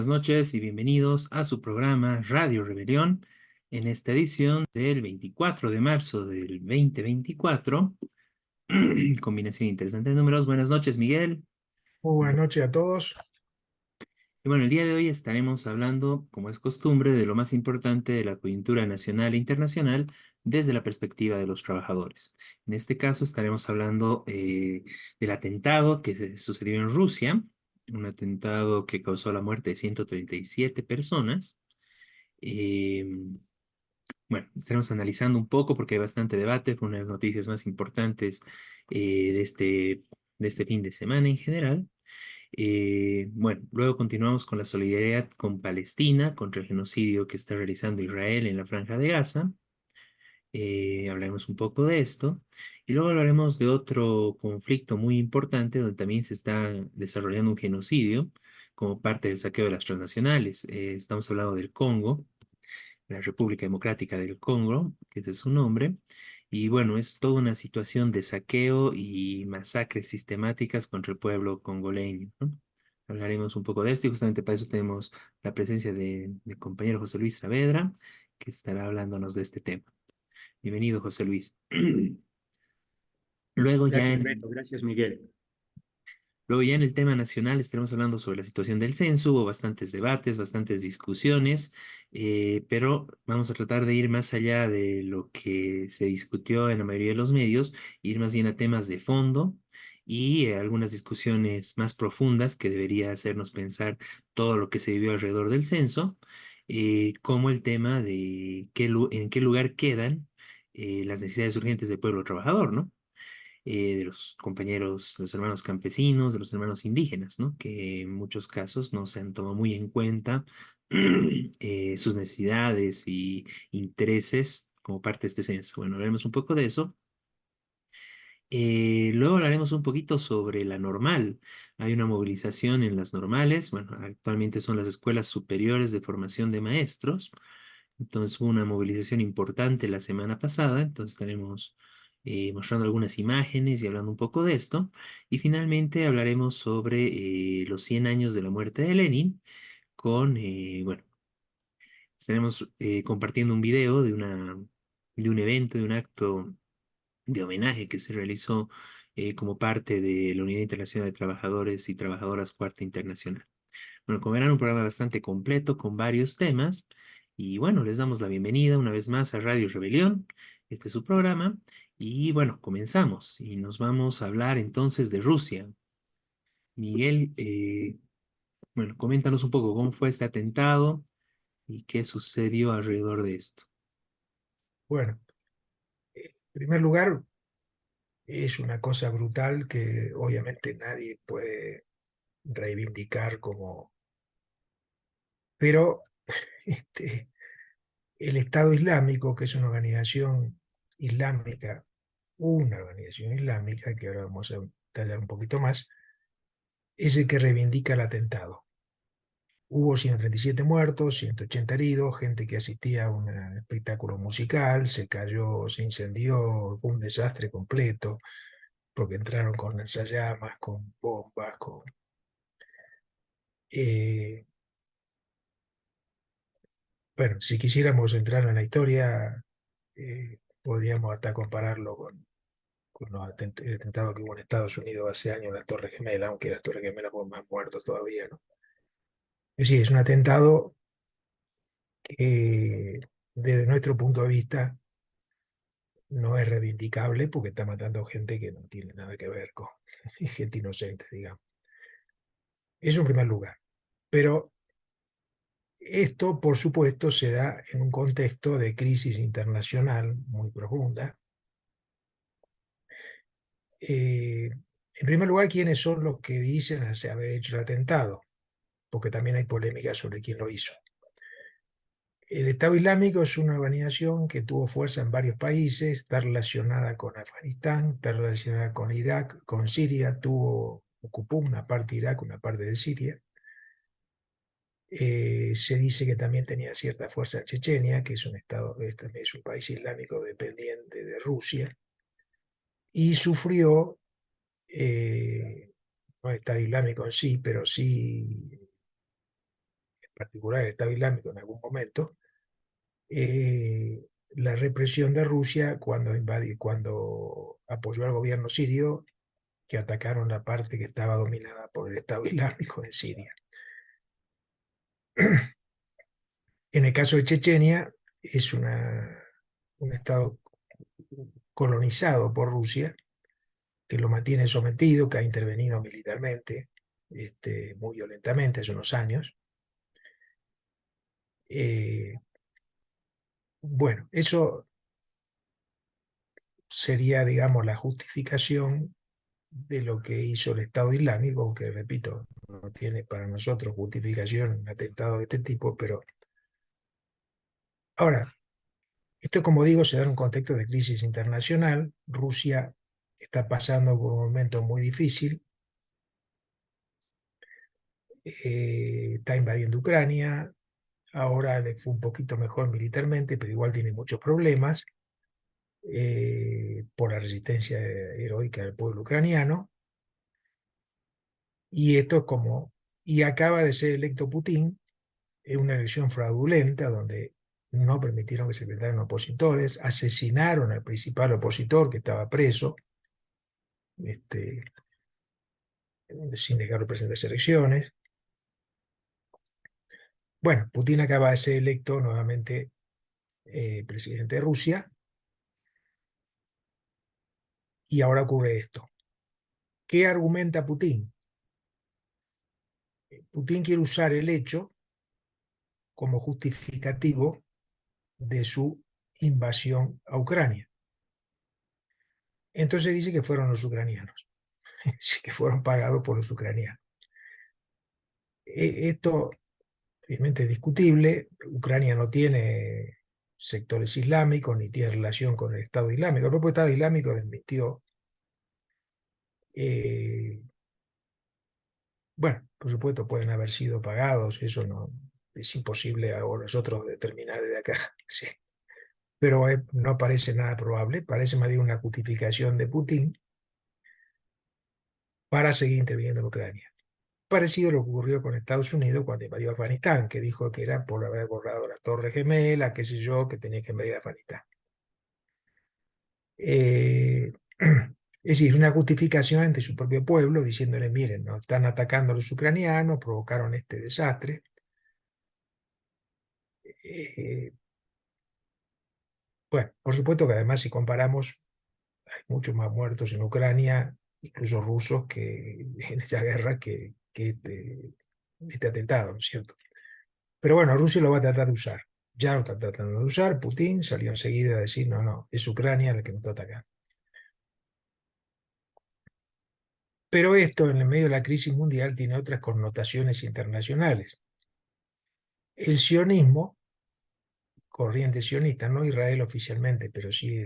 noches y bienvenidos a su programa Radio Rebelión en esta edición del 24 de marzo del 2024. Combinación interesante de números. Buenas noches, Miguel. Muy buenas noches a todos. Y bueno, el día de hoy estaremos hablando, como es costumbre, de lo más importante de la coyuntura nacional e internacional desde la perspectiva de los trabajadores. En este caso estaremos hablando del atentado que sucedió en Rusia, un atentado que causó la muerte de 137 personas. Eh, bueno, estaremos analizando un poco porque hay bastante debate, fue una de las noticias más importantes de este fin de semana en general. Bueno, luego continuamos con la solidaridad con Palestina contra el genocidio que está realizando Israel en la Franja de Gaza. Hablaremos un poco de esto. Y luego hablaremos de otro conflicto muy importante donde también se está desarrollando un genocidio como parte del saqueo de las transnacionales. Estamos hablando del Congo, la República Democrática del Congo, que ese es su nombre. Y bueno, es toda una situación de saqueo y masacres sistemáticas contra el pueblo congoleño, ¿no? Hablaremos un poco de esto y justamente para eso tenemos la presencia del compañero José Luis Saavedra, que estará hablándonos de este tema. Bienvenido, José Luis. Luego ya Gracias, en Beto. Gracias, Miguel. Luego ya en el tema nacional estaremos hablando sobre la situación del censo, hubo bastantes debates, bastantes discusiones, pero vamos a tratar de ir más allá de lo que se discutió en la mayoría de los medios, ir más bien a temas de fondo y algunas discusiones más profundas que debería hacernos pensar todo lo que se vivió alrededor del censo, como el tema de en qué lugar quedan las necesidades urgentes del pueblo trabajador, ¿no? De los compañeros, los hermanos campesinos, de los hermanos indígenas, ¿no? Que en muchos casos no se han tomado muy en cuenta sus necesidades y intereses como parte de este censo. Bueno, hablaremos un poco de eso. Luego hablaremos un poquito sobre la normal. Hay una movilización en las normales. Bueno, actualmente son las escuelas superiores de formación de maestros. Entonces hubo una movilización importante la semana pasada, entonces estaremos mostrando algunas imágenes y hablando un poco de esto. Y finalmente hablaremos sobre los 100 años de la muerte de Lenin bueno, estaremos compartiendo un video de un evento, de un acto de homenaje que se realizó como parte de la Unidad Internacional de Trabajadores y Trabajadoras Cuarta Internacional. Bueno, como verán, un programa bastante completo con varios temas. Y bueno, les damos la bienvenida una vez más a Radio Rebelión. Este es su programa. Y bueno, comenzamos y nos vamos a hablar entonces de Rusia. Miguel, bueno, coméntanos un poco cómo fue este atentado y qué sucedió alrededor de esto. Bueno, en primer lugar, es una cosa brutal que obviamente nadie puede reivindicar como... Pero este, el Estado Islámico, que es una organización islámica, que ahora vamos a detallar un poquito más, es el que reivindica el atentado. Hubo 137 muertos, 180 heridos, gente que asistía a un espectáculo musical, se cayó, se incendió, fue un desastre completo, porque entraron con lanzallamas, con bombas, eh, bueno, si quisiéramos entrar en la historia, podríamos hasta compararlo con el atentado que hubo en Estados Unidos hace años, las Torres Gemelas, aunque las Torres Gemelas fueron más muertos todavía, ¿no? Es decir, es un atentado que desde nuestro punto de vista no es reivindicable porque está matando gente que no tiene nada que ver con gente inocente, digamos. Eso en primer lugar. Pero esto, por supuesto, se da en un contexto de crisis internacional muy profunda. En primer lugar, ¿quiénes son los que dicen haber hecho el atentado? Porque también hay polémica sobre quién lo hizo. El Estado Islámico es una organización que tuvo fuerza en varios países, está relacionada con Afganistán, está relacionada con Irak, con Siria, ocupó una parte de Irak, una parte de Siria. Se dice que también tenía cierta fuerza en Chechenia, que es también es un país islámico dependiente de Rusia, y sufrió, no Estado Islámico en sí, pero sí particular el Estado Islámico en algún momento, la represión de Rusia cuando apoyó al gobierno sirio, que atacaron la parte que estaba dominada por el Estado Islámico en Siria. En el caso de Chechenia, es un estado colonizado por Rusia, que lo mantiene sometido, que ha intervenido militarmente, muy violentamente hace unos años. Eh, bueno, eso sería, digamos, la justificación de lo que hizo el Estado Islámico, que repito, no tiene para nosotros justificación un atentado de este tipo, pero ahora, esto como digo se da en un contexto de crisis internacional. Rusia está pasando por un momento muy difícil, está invadiendo Ucrania, ahora le fue un poquito mejor militarmente, pero igual tiene muchos problemas por la resistencia heroica del pueblo ucraniano. Y esto es como, y acaba de ser electo Putin en una elección fraudulenta donde no permitieron que se presentaran opositores, asesinaron al principal opositor que estaba preso, este, sin dejarlo presentarse elecciones. Bueno, Putin acaba de ser electo nuevamente presidente de Rusia y ahora ocurre esto. ¿Qué argumenta Putin? Putin quiere usar el hecho como justificativo de su invasión a Ucrania. Entonces dice que fueron los ucranianos, que fueron pagados por los ucranianos. Esto obviamente es discutible. Ucrania no tiene sectores islámicos ni tiene relación con el Estado Islámico. El propio Estado Islámico desmintió. Eh, bueno, por supuesto pueden haber sido pagados, eso no es imposible a nosotros determinar desde acá. Sí. Pero no parece nada probable, parece más bien una justificación de Putin para seguir interviniendo en Ucrania. Parecido a lo que ocurrió con Estados Unidos cuando invadió Afganistán, que dijo que era por haber borrado las Torres Gemelas, qué sé yo, que tenía que invadir Afganistán. Es decir, una justificación ante su propio pueblo, diciéndole, miren, nos están atacando a los ucranianos, provocaron este desastre. Eh, bueno, por supuesto que además si comparamos, hay muchos más muertos en Ucrania, incluso rusos, que en esta guerra que este atentado, ¿no es cierto? Pero bueno, Rusia lo va a tratar de usar. Ya lo está tratando de usar. Putin salió enseguida a decir, no, no, es Ucrania la que nos está atacando. Pero esto, en el medio de la crisis mundial, tiene otras connotaciones internacionales. El sionismo, corriente sionista, no Israel oficialmente, pero sí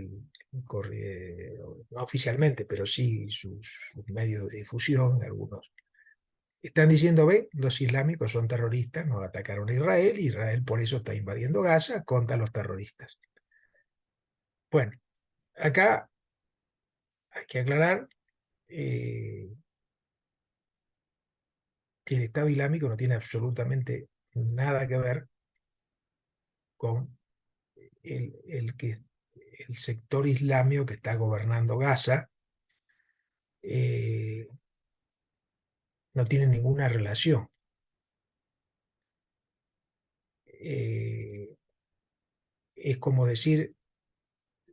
no oficialmente, pero sí sus medios de difusión, algunos, están diciendo, ve, los islámicos son terroristas, nos atacaron a Israel, y Israel por eso está invadiendo Gaza contra los terroristas. Bueno, acá hay que aclarar que el Estado Islámico no tiene absolutamente nada que ver con que el sector islámico que está gobernando Gaza, eh, no tiene ninguna relación. Eh, es como decir,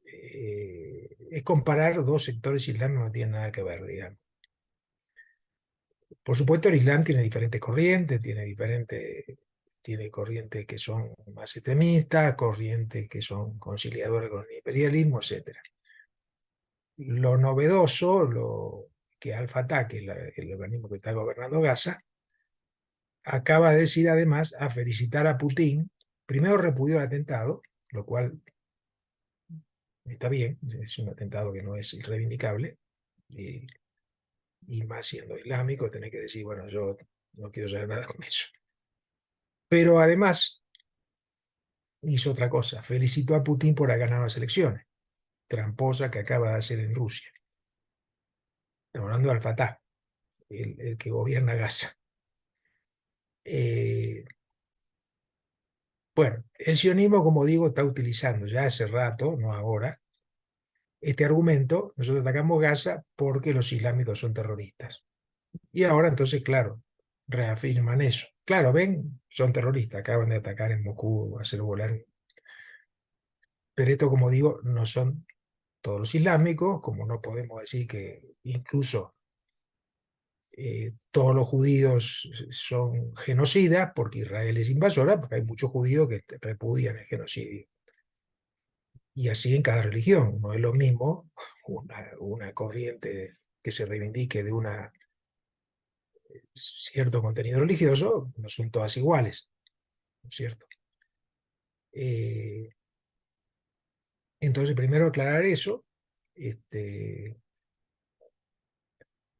es comparar dos sectores islámicos que no tienen nada que ver, digamos. Por supuesto, el Islam tiene diferentes corrientes, tiene corrientes que son más extremistas, corrientes que son conciliadoras con el imperialismo, etcétera. Lo novedoso, que Al-Fatah, que es el organismo que está gobernando Gaza, acaba de decir además a felicitar a Putin. Primero repudió el atentado, lo cual está bien, es un atentado que no es irreivindicable, y más siendo islámico, tenés que decir, bueno, yo no quiero saber nada con eso. Pero además hizo otra cosa, felicitó a Putin por haber ganado las elecciones, tramposa que acaba de hacer en Rusia. Estamos hablando de Al-Fatah, el que gobierna Gaza. Bueno, el sionismo, como digo, está utilizando ya hace rato, no ahora, este argumento: nosotros atacamos Gaza porque los islámicos son terroristas. Y ahora entonces, claro, reafirman eso. Claro, ven, son terroristas, acaban de atacar en Moscú, hacer volar. Pero esto, como digo, no son todos los islámicos, como no podemos decir que incluso todos los judíos son genocidas, porque Israel es invasora, porque hay muchos judíos que repudian el genocidio. Y así en cada religión. No es lo mismo una corriente que se reivindique de un cierto contenido religioso, no son todas iguales, ¿no es cierto? Eh, entonces, primero aclarar eso. Este,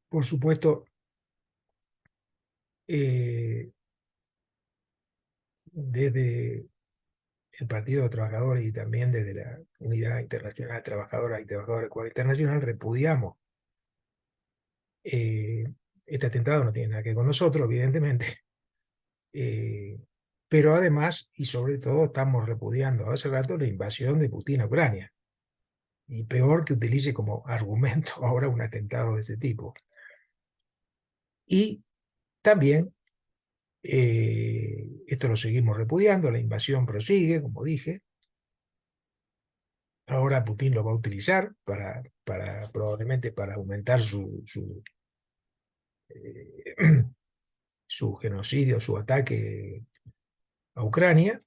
por supuesto, eh, desde el Partido de Trabajadores y también desde la Unidad Internacional de Trabajadoras y Trabajadores de Cuadro Internacional repudiamos eh, este atentado. No tiene nada que ver con nosotros, evidentemente, eh, pero además y sobre todo estamos repudiando hace rato la invasión de Putin a Ucrania. Y peor que utilice como argumento ahora un atentado de este tipo. Y también, esto lo seguimos repudiando, la invasión prosigue, como dije. Ahora Putin lo va a utilizar probablemente para aumentar eh, su genocidio, su ataque a Ucrania,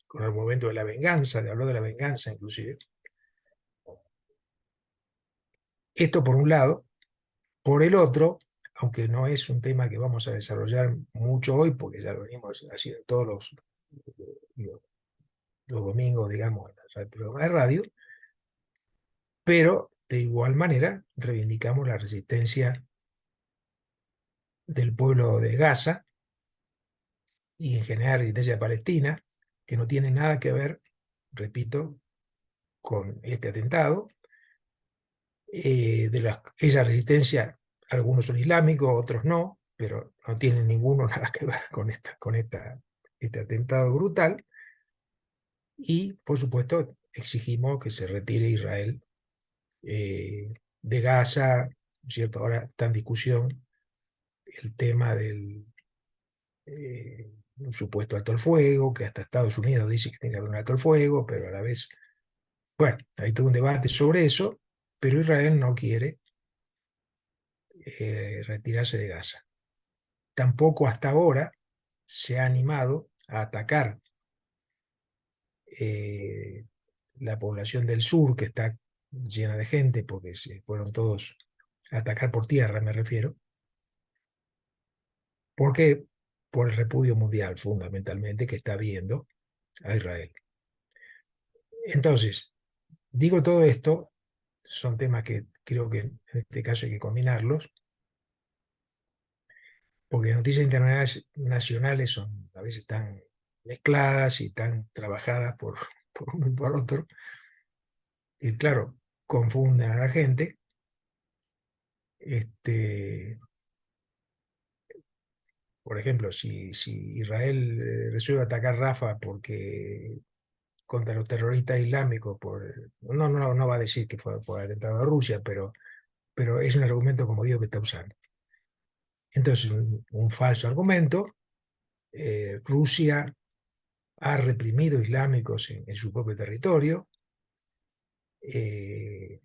con el momento de la venganza, de hablar de la venganza inclusive. Esto por un lado. Por el otro, aunque no es un tema que vamos a desarrollar mucho hoy, porque ya lo venimos haciendo todos los, los domingos, digamos, en el programa de radio, pero de igual manera reivindicamos la resistencia del pueblo de Gaza y en general la resistencia palestina, que no tiene nada que ver, repito, con este atentado. Esa resistencia, algunos son islámicos, otros no, pero no tienen ninguno nada que ver este atentado brutal. Y, por supuesto, exigimos que se retire Israel de Gaza, ¿cierto? Ahora está en discusión el tema del un supuesto alto el fuego, que hasta Estados Unidos dice que tiene que haber un alto el fuego, pero a la vez, bueno, hay todo un debate sobre eso, pero Israel no quiere retirarse de Gaza. Tampoco hasta ahora se ha animado a atacar eh, la población del sur, que está llena de gente, porque se fueron todos a atacar por tierra, me refiero, porque por el repudio mundial, fundamentalmente, que está viendo a Israel. Entonces, digo todo esto, son temas que creo que en este caso hay que combinarlos, porque noticias internacionales son a veces tan mezcladas y tan trabajadas por uno y por otro, que claro, confunden a la gente. Este, por ejemplo, si Israel resuelve atacar Rafa porque contra los terroristas islámicos, no va a decir que fue por haber entrado a Rusia, pero es un argumento, como digo, que está usando. Entonces, un falso argumento. Rusia ha reprimido islámicos en su propio territorio, eh,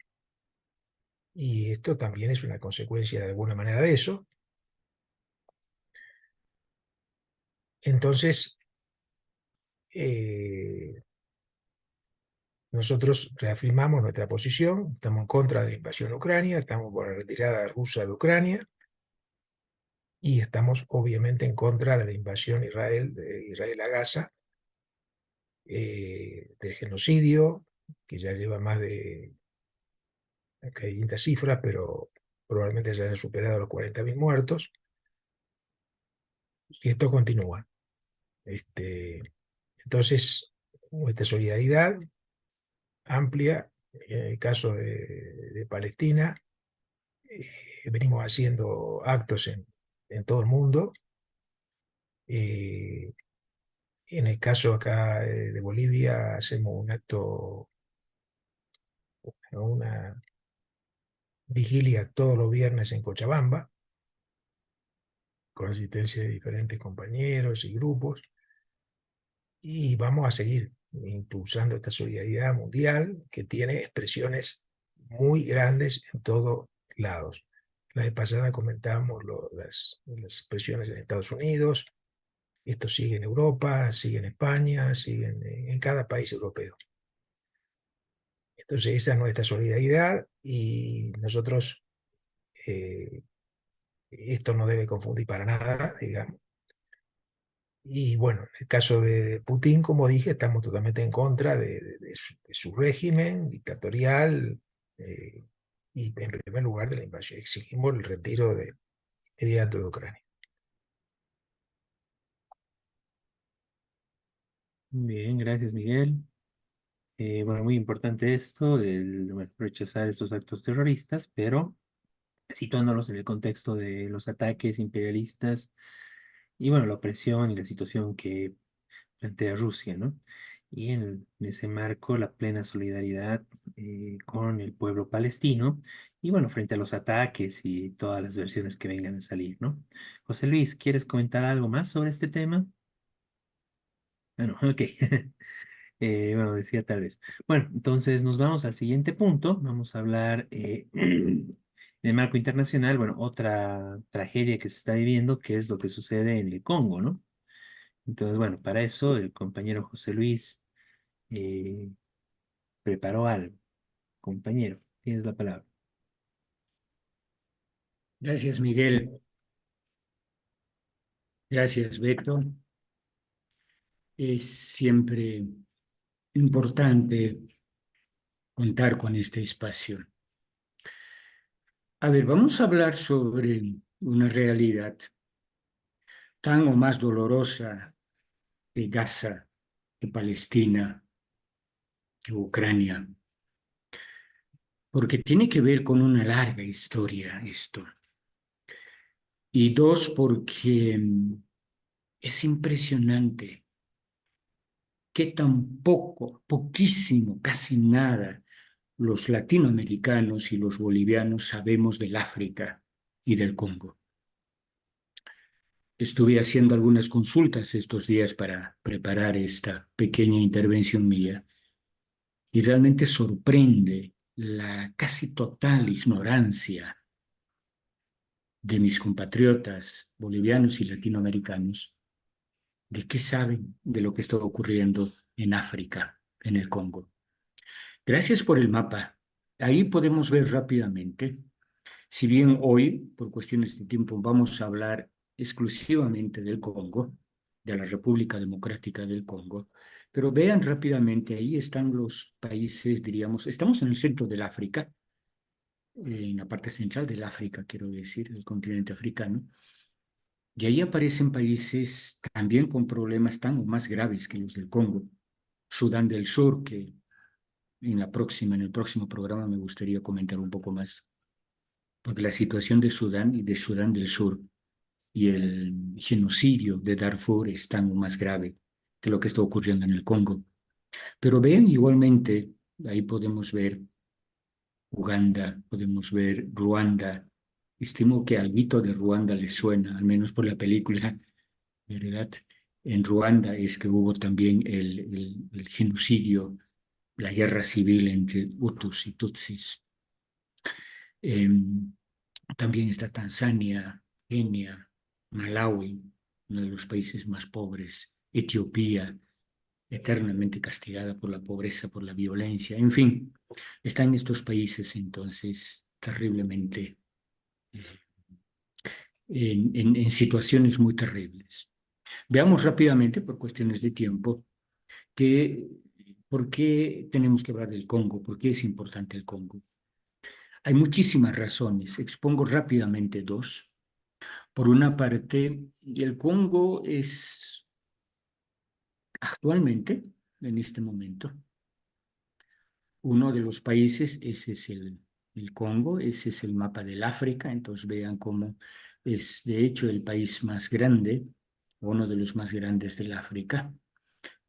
y esto también es una consecuencia de alguna manera de eso. Entonces, eh, nosotros reafirmamos nuestra posición, estamos en contra de la invasión a Ucrania, estamos por la retirada rusa de Ucrania y estamos obviamente en contra de la invasión de Israel a Gaza, del genocidio, que ya lleva más de, que hay distintas cifras, pero probablemente ya haya superado los 40.000 muertos, y esto continúa. Este, entonces, nuestra solidaridad amplia, en el caso de Palestina, venimos haciendo actos en todo el mundo, eh, En el caso acá de Bolivia, hacemos un acto, una vigilia todos los viernes en Cochabamba, con asistencia de diferentes compañeros y grupos, y vamos a seguir impulsando esta solidaridad mundial que tiene expresiones muy grandes en todos lados. La vez pasada comentábamos las expresiones en Estados Unidos, esto sigue en Europa, sigue en España, sigue en cada país europeo. Entonces esa es nuestra solidaridad y nosotros, eh, esto no debe confundir para nada, digamos. Y bueno, en el caso de Putin, como dije, estamos totalmente en contra de su régimen dictatorial, eh, y en primer lugar de la invasión. Exigimos el retiro inmediato de Ucrania. Bien, gracias, Miguel. Bueno, muy importante esto, bueno, rechazar estos actos terroristas, pero situándolos en el contexto de los ataques imperialistas y, bueno, la opresión y la situación que plantea Rusia, ¿no? Y en ese marco, la plena solidaridad con el pueblo palestino y, bueno, frente a los ataques y todas las versiones que vengan a salir, ¿no? José Luis, ¿quieres comentar algo más sobre este tema? Bueno, ok. Bueno, decía tal vez. Bueno, entonces nos vamos al siguiente punto. Vamos a hablar en el marco internacional, bueno, otra tragedia que se está viviendo, que es lo que sucede en el Congo, ¿no? Entonces, bueno, para eso el compañero José Luis eh, preparó algo. Compañero, tienes la palabra. Gracias, Miguel. Gracias, Beto. Es siempre importante contar con este espacio. A ver, vamos a hablar sobre una realidad tan o más dolorosa que Gaza, que Palestina, que Ucrania, porque tiene que ver con una larga historia esto. Y dos, porque es impresionante que tan poco, poquísimo, casi nada, los latinoamericanos y los bolivianos sabemos del África y del Congo. Estuve haciendo algunas consultas estos días para preparar esta pequeña intervención mía y realmente sorprende la casi total ignorancia de mis compatriotas bolivianos y latinoamericanos de qué saben de lo que está ocurriendo en África, en el Congo. Gracias por el mapa. Ahí podemos ver rápidamente. Si bien hoy, por cuestiones de tiempo, vamos a hablar exclusivamente del Congo, de la República Democrática del Congo, pero vean rápidamente, ahí están los países, diríamos, estamos en el centro del África, en la parte central del África, quiero decir, el continente africano, y ahí aparecen países también con problemas tan o más graves que los del Congo. Sudán del Sur, que en el próximo programa me gustaría comentar un poco más, porque la situación de Sudán y de Sudán del Sur y el genocidio de Darfur es tan más grave que lo que está ocurriendo en el Congo. Pero vean igualmente, ahí podemos ver Uganda, podemos ver Ruanda. Estimo que algo de Ruanda les suena, al menos por la película, ¿verdad? En Ruanda es que hubo también el genocidio, la guerra civil entre Hutus y Tutsis. Eh, También está Tanzania, Kenia, Malawi, uno de los países más pobres, Etiopía, eternamente castigada por la pobreza, por la violencia, en fin, están estos países entonces terriblemente eh, en situaciones muy terribles. Veamos rápidamente, por cuestiones de tiempo, que, por qué tenemos que hablar del Congo, por qué es importante el Congo. Hay muchísimas razones, expongo rápidamente dos. Por una parte, el Congo es actualmente, en este momento, uno de los países, ese es el Congo, ese es el mapa del África, entonces vean cómo es de hecho el país más grande, uno de los más grandes del África.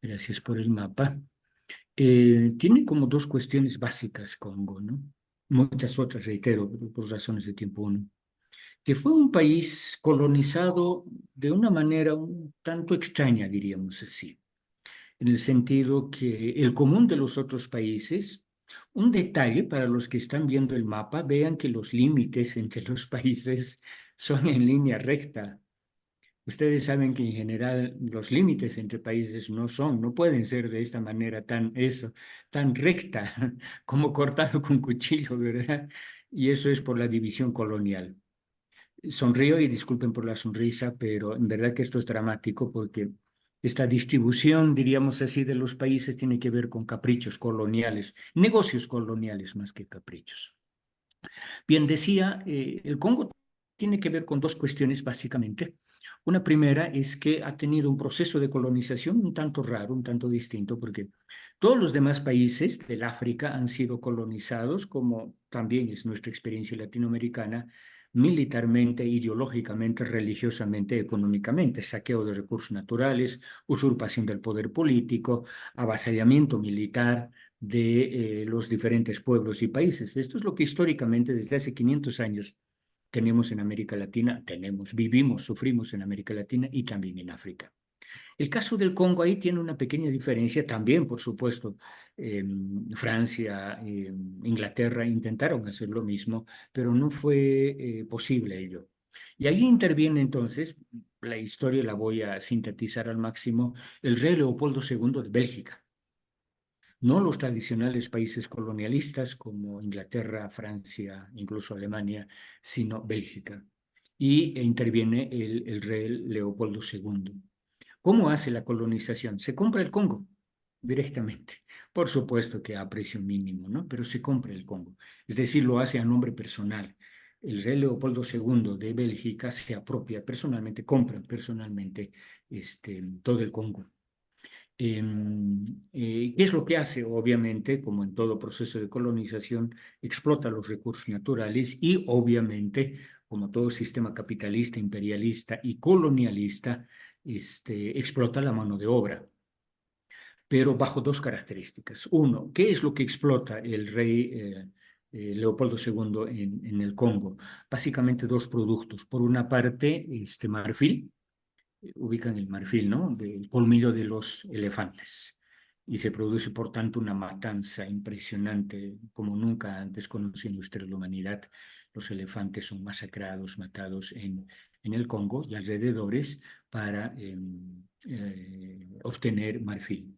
Gracias por el mapa. Tiene como dos cuestiones básicas Congo, ¿no? Muchas otras, reitero, por razones de tiempo uno. Que fue un país colonizado de una manera un tanto extraña, diríamos así, en el sentido que el común de los otros países, un detalle para los que están viendo el mapa, vean que los límites entre los países son en línea recta. Ustedes saben que en general los límites entre países no pueden ser de esta manera tan recta como cortado con cuchillo, ¿verdad? Y eso es por la división colonial. Sonrío y disculpen por la sonrisa, pero en verdad que esto es dramático porque esta distribución, diríamos así, de los países tiene que ver con caprichos coloniales, negocios coloniales más que caprichos. Bien, decía, el Congo tiene que ver con dos cuestiones básicamente. Una primera es que ha tenido un proceso de colonización un tanto raro, un tanto distinto, porque todos los demás países del África han sido colonizados, como también es nuestra experiencia latinoamericana, militarmente, ideológicamente, religiosamente, económicamente, saqueo de recursos naturales, usurpación del poder político, avasallamiento militar, de los diferentes pueblos y países. Esto es lo que históricamente desde hace 500 años tenemos en América Latina, vivimos, sufrimos en América Latina y también en África. El caso del Congo ahí tiene una pequeña diferencia, también por supuesto Francia, Inglaterra intentaron hacer lo mismo, pero no fue posible ello. Y ahí interviene entonces, la historia la voy a sintetizar al máximo, el rey Leopoldo II de Bélgica, no los tradicionales países colonialistas como Inglaterra, Francia, incluso Alemania, sino Bélgica. Y interviene el rey Leopoldo II. ¿Cómo hace la colonización? Se compra el Congo directamente. Por supuesto que a precio mínimo, ¿no? Pero se compra el Congo. Es decir, lo hace a nombre personal. El rey Leopoldo II de Bélgica se apropia personalmente, compra personalmente todo el Congo. ¿Qué es lo que hace? Obviamente, como en todo proceso de colonización, explota los recursos naturales y obviamente, como todo sistema capitalista, imperialista y colonialista, explota la mano de obra, pero bajo dos características. Uno, ¿qué es lo que explota el rey Leopoldo II en el Congo? Básicamente dos productos. Por una parte, marfil, ubican el marfil, ¿no? Del colmillo de los elefantes. Y se produce, por tanto, una matanza impresionante, como nunca antes conoció en la historia de la humanidad. Los elefantes son masacrados, matados en el Congo y alrededores para obtener marfil.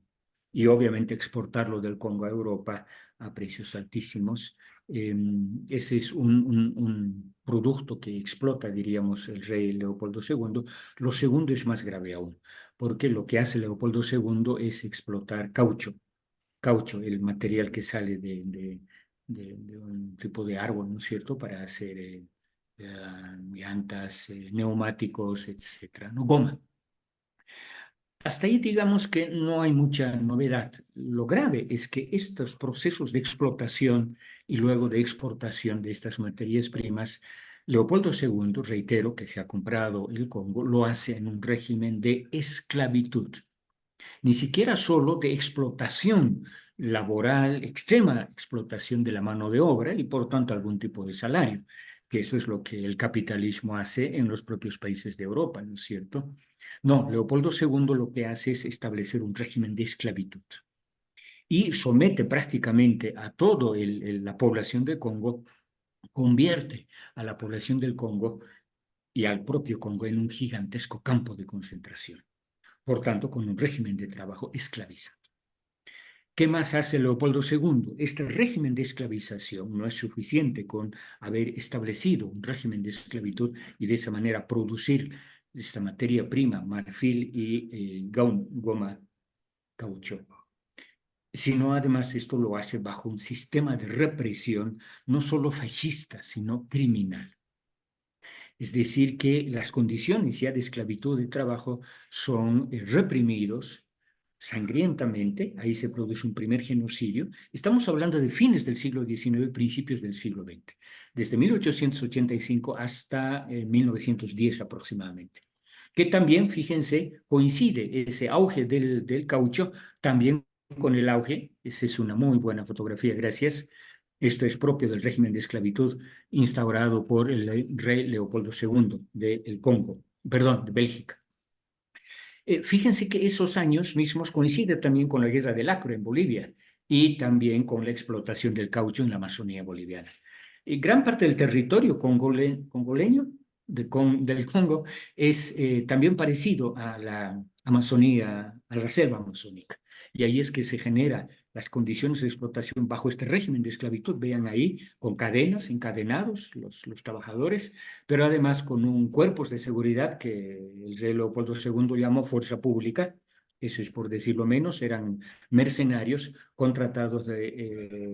Y obviamente exportarlo del Congo a Europa a precios altísimos. Ese es un producto que explota, diríamos, el rey Leopoldo II. Lo segundo es más grave aún, porque lo que hace Leopoldo II es explotar caucho, el material que sale de un tipo de árbol, ¿no es cierto?, para hacer llantas, neumáticos, etcétera, ¿no? Goma. Hasta ahí digamos que no hay mucha novedad. Lo grave es que estos procesos de explotación y luego de exportación de estas materias primas, Leopoldo II, reitero, que se ha comprado el Congo, lo hace en un régimen de esclavitud, ni siquiera solo de explotación laboral, extrema explotación de la mano de obra y por tanto algún tipo de salario, que eso es lo que el capitalismo hace en los propios países de Europa, ¿no es cierto? No, Leopoldo II lo que hace es establecer un régimen de esclavitud y somete prácticamente a toda la población del Congo, convierte a la población del Congo y al propio Congo en un gigantesco campo de concentración, por tanto, con un régimen de trabajo esclavizante. ¿Qué más hace Leopoldo II? Este régimen de esclavización no es suficiente con haber establecido un régimen de esclavitud y de esa manera producir esta materia prima, marfil y goma, caucho, sino además esto lo hace bajo un sistema de represión no solo fascista, sino criminal. Es decir, que las condiciones ya de esclavitud y trabajo son reprimidos sangrientamente, ahí se produce un primer genocidio. Estamos hablando de fines del siglo XIX, principios del siglo XX, desde 1885 hasta 1910 aproximadamente. que también, fíjense, coincide ese auge del caucho también con el auge, esa es una muy buena fotografía, gracias. Esto es propio del régimen de esclavitud instaurado por el rey Leopoldo II del Congo, perdón, de Bélgica. Fíjense que esos años mismos coinciden también con la guerra del Acre en Bolivia y también con la explotación del caucho en la Amazonía boliviana. Y gran parte del territorio congoleño del Congo es también parecido a la Amazonía, a la selva amazónica. Y ahí es que se generan las condiciones de explotación bajo este régimen de esclavitud. Vean ahí, con cadenas, encadenados los trabajadores, pero además con un cuerpos de seguridad que el rey Leopoldo II llamó fuerza pública. Eso es por decirlo menos, eran mercenarios contratados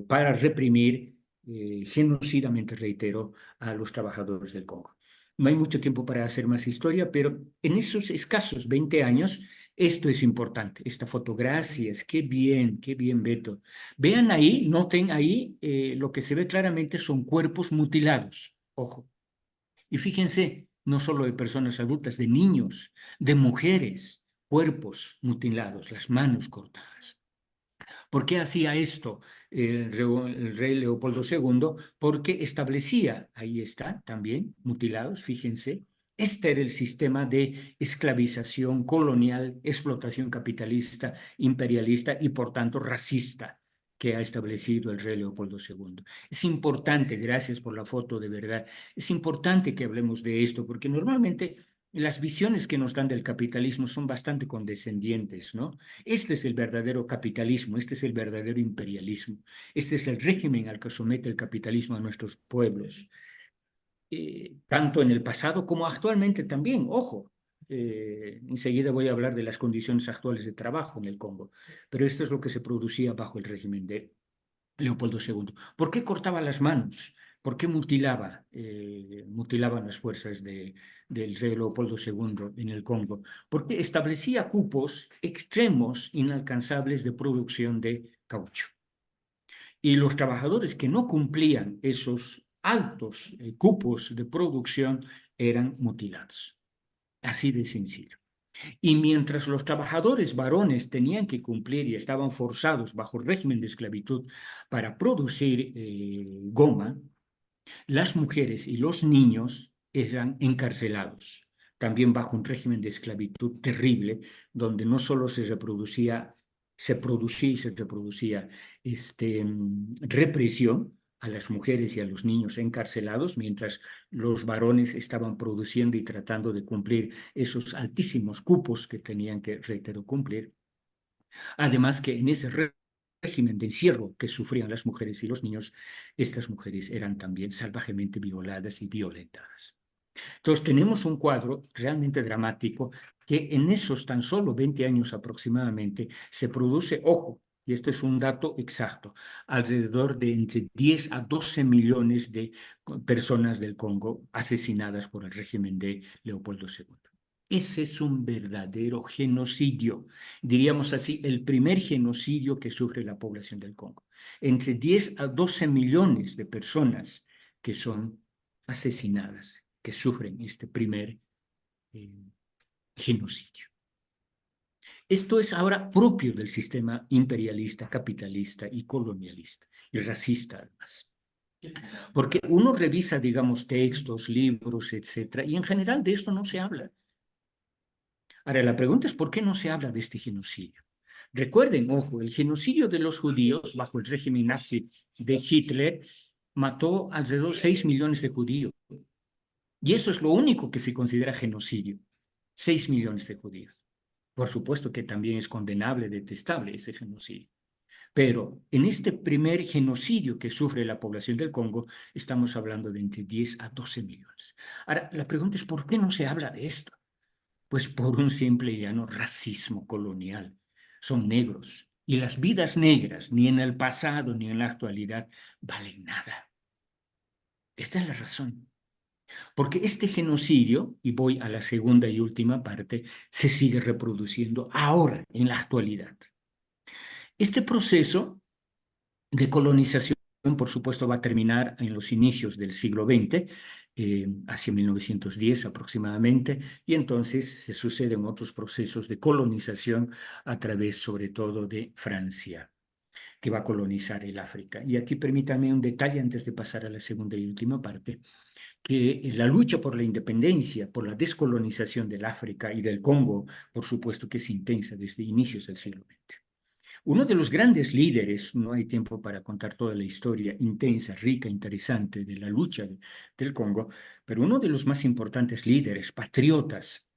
para reprimir genocidamente, reitero, a los trabajadores del Congo. No hay mucho tiempo para hacer más historia, pero en esos escasos 20 años, esto es importante, esta fotografía, qué bien, Beto. Vean ahí, noten ahí, lo que se ve claramente son cuerpos mutilados, ojo. Y fíjense, no solo de personas adultas, de niños, de mujeres, cuerpos mutilados, las manos cortadas. ¿Por qué hacía esto el rey Leopoldo II? Porque establecía, ahí está, también mutilados, fíjense, este era el sistema de esclavización colonial, explotación capitalista, imperialista y por tanto racista que ha establecido el rey Leopoldo II. Es importante, gracias por la foto de verdad, es importante que hablemos de esto porque normalmente las visiones que nos dan del capitalismo son bastante condescendientes, ¿no? Este es el verdadero capitalismo, este es el verdadero imperialismo, este es el régimen al que somete el capitalismo a nuestros pueblos, tanto en el pasado como actualmente también, ojo. Enseguida voy a hablar de las condiciones actuales de trabajo en el Congo, pero esto es lo que se producía bajo el régimen de Leopoldo II. ¿Por qué cortaba las manos? ¿Por qué mutilaban las fuerzas del rey Leopoldo II en el Congo? Porque establecía cupos extremos inalcanzables de producción de caucho. Y los trabajadores que no cumplían esos altos cupos de producción eran mutilados. Así de sencillo. Y mientras los trabajadores varones tenían que cumplir y estaban forzados bajo el régimen de esclavitud para producir goma, las mujeres y los niños eran encarcelados, también bajo un régimen de esclavitud terrible, donde no solo se producía y se reproducía represión a las mujeres y a los niños encarcelados, mientras los varones estaban produciendo y tratando de cumplir esos altísimos cupos que tenían que, reitero, cumplir. Además que en ese régimen de encierro que sufrían las mujeres y los niños, estas mujeres eran también salvajemente violadas y violentadas. Entonces tenemos un cuadro realmente dramático que en esos tan solo 20 años aproximadamente se produce, ojo, y esto es un dato exacto, alrededor de entre 10 a 12 millones de personas del Congo asesinadas por el régimen de Leopoldo II. Ese es un verdadero genocidio, diríamos así, el primer genocidio que sufre la población del Congo. Entre 10 a 12 millones de personas que son asesinadas, que sufren este primer genocidio. Esto es ahora propio del sistema imperialista, capitalista y colonialista, y racista además. Porque uno revisa, digamos, textos, libros, etcétera, y en general de esto no se habla. Ahora, la pregunta es ¿por qué no se habla de este genocidio? Recuerden, ojo, el genocidio de los judíos bajo el régimen nazi de Hitler mató alrededor de 6 millones de judíos. Y eso es lo único que se considera genocidio. 6 millones de judíos. Por supuesto que también es condenable, detestable ese genocidio. Pero en este primer genocidio que sufre la población del Congo, estamos hablando de entre 10 a 12 millones. Ahora, la pregunta es ¿por qué no se habla de esto? Pues por un simple y llano racismo colonial. Son negros. Y las vidas negras, ni en el pasado ni en la actualidad, valen nada. Esta es la razón. Porque este genocidio, y voy a la segunda y última parte, se sigue reproduciendo ahora, en la actualidad. Este proceso de colonización, por supuesto, va a terminar en los inicios del siglo XX, hacia 1910 aproximadamente, y entonces se suceden otros procesos de colonización a través sobre todo de Francia, que va a colonizar el África. Y aquí permítame un detalle antes de pasar a la segunda y última parte, que la lucha por la independencia, por la descolonización del África y del Congo, por supuesto que es intensa desde inicios del siglo XX. Uno de los grandes líderes, no hay tiempo para contar toda la historia intensa, rica, interesante de la lucha del Congo, pero uno de los más importantes líderes, patriotas,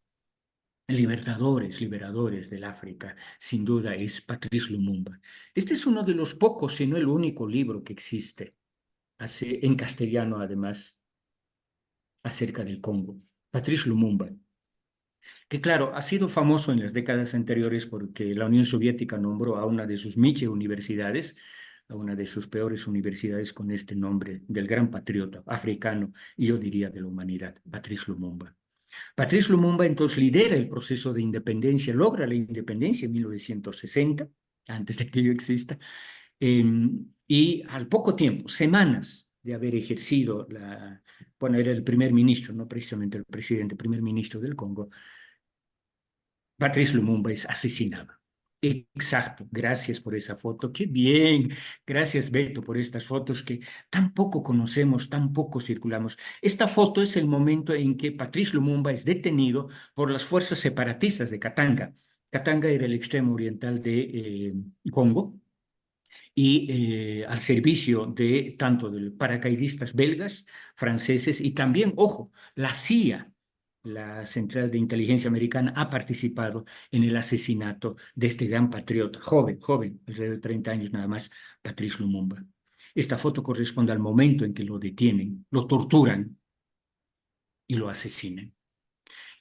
liberadores del África, sin duda es Patrice Lumumba. Este es uno de los pocos, si no el único libro que existe, en castellano además, acerca del Congo. Patrice Lumumba, que claro, ha sido famoso en las décadas anteriores porque la Unión Soviética nombró a una de sus Miche universidades, a una de sus peores universidades con este nombre del gran patriota africano y yo diría de la humanidad, Patrice Lumumba. Patrice Lumumba entonces lidera el proceso de independencia, logra la independencia en 1960, antes de que yo exista, y al poco tiempo, semanas de haber ejercido bueno, era el primer ministro, no precisamente el presidente, primer ministro del Congo, Patrice Lumumba es asesinado. Exacto, gracias por esa foto. Qué bien, gracias Beto por estas fotos que tan poco conocemos, tan poco circulamos. Esta foto es el momento en que Patrice Lumumba es detenido por las fuerzas separatistas de Katanga. Katanga era el extremo oriental de Congo y al servicio de tanto de paracaidistas belgas, franceses y también, ojo, la CIA, la Central de Inteligencia Americana, ha participado en el asesinato de este gran patriota, joven, alrededor de 30 años nada más, Patrice Lumumba. Esta foto corresponde al momento en que lo detienen, lo torturan y lo asesinan.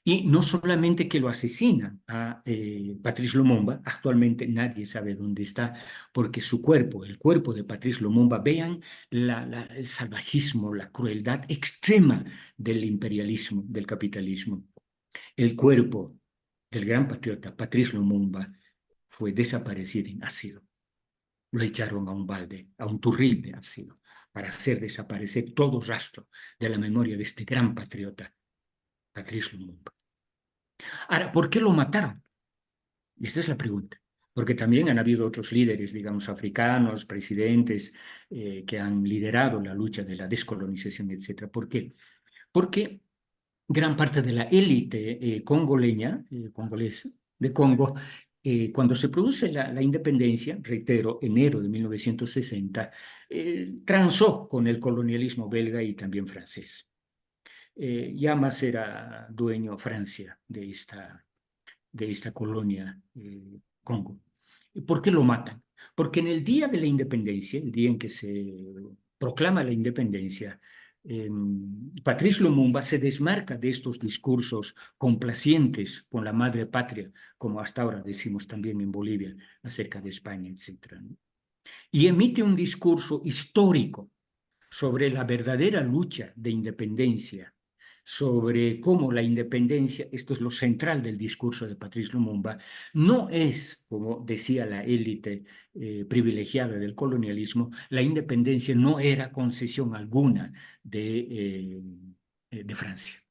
Y no solamente que lo asesinan a Patrice Lumumba, actualmente nadie sabe dónde está, porque su cuerpo, el cuerpo de Patrice Lumumba, vean el salvajismo, la crueldad extrema del imperialismo, del capitalismo. El cuerpo del gran patriota Patrice Lumumba fue desaparecido en ácido. Lo echaron a un balde, a un turril de ácido, para hacer desaparecer todo rastro de la memoria de este gran patriota, Patrice Lumumba. Ahora, ¿por qué lo mataron? Y esta es la pregunta. Porque también han habido otros líderes, digamos, africanos, presidentes, que han liderado la lucha de la descolonización, etc. ¿Por qué? Porque gran parte de la élite congoleña, congolesa, de Congo, cuando se produce la independencia, reitero, enero de 1960, transó con el colonialismo belga y también francés. Ya más era dueño Francia de esta colonia Congo. ¿Por qué lo matan? Porque en el día de la independencia, el día en que se proclama la independencia, Patrice Lumumba se desmarca de estos discursos complacientes con la madre patria, como hasta ahora decimos también en Bolivia acerca de España, etc. Y emite un discurso histórico sobre la verdadera lucha de independencia, sobre cómo la independencia, esto es lo central del discurso de Patrice Lumumba, no es, como decía la élite privilegiada del colonialismo, la independencia no era concesión alguna de Francia.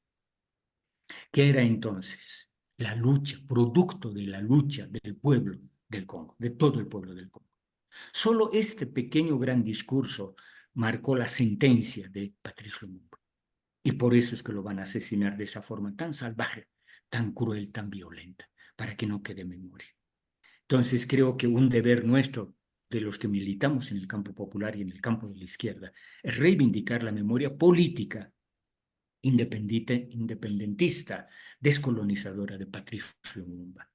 ¿Qué era entonces? La lucha, producto de la lucha del pueblo del Congo, de todo el pueblo del Congo. Solo este pequeño gran discurso marcó la sentencia de Patrice Lumumba. Y por eso es que lo van a asesinar de esa forma tan salvaje, tan cruel, tan violenta, para que no quede memoria. Entonces creo que un deber nuestro, de los que militamos en el campo popular y en el campo de la izquierda, es reivindicar la memoria política independentista, descolonizadora de Patrice Lumumba.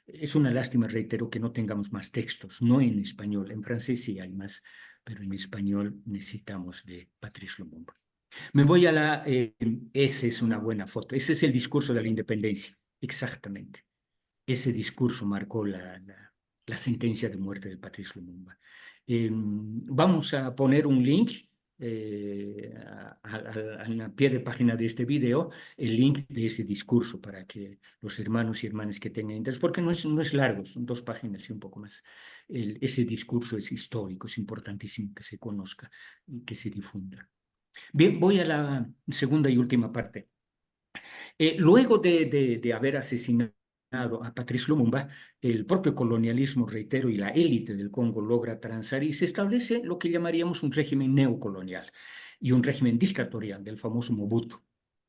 Es una lástima, reitero, que no tengamos más textos, no en español, en francés sí hay más, pero en español necesitamos de Patrice Lumumba. Me voy a esa es una buena foto, ese es el discurso de la independencia, exactamente. Ese discurso marcó la sentencia de muerte de Patrice Lumumba. Vamos a poner un link a pie de página de este video, el link de ese discurso para que los hermanos y hermanas que tengan interés, porque no es largo, son 2 páginas y un poco más. Ese discurso es histórico, es importantísimo que se conozca y que se difunda. Bien, voy a la segunda y última parte. Luego de haber asesinado a Patrice Lumumba, el propio colonialismo, reitero, y la élite del Congo logra transar y se establece lo que llamaríamos un régimen neocolonial y un régimen dictatorial del famoso Mobutu,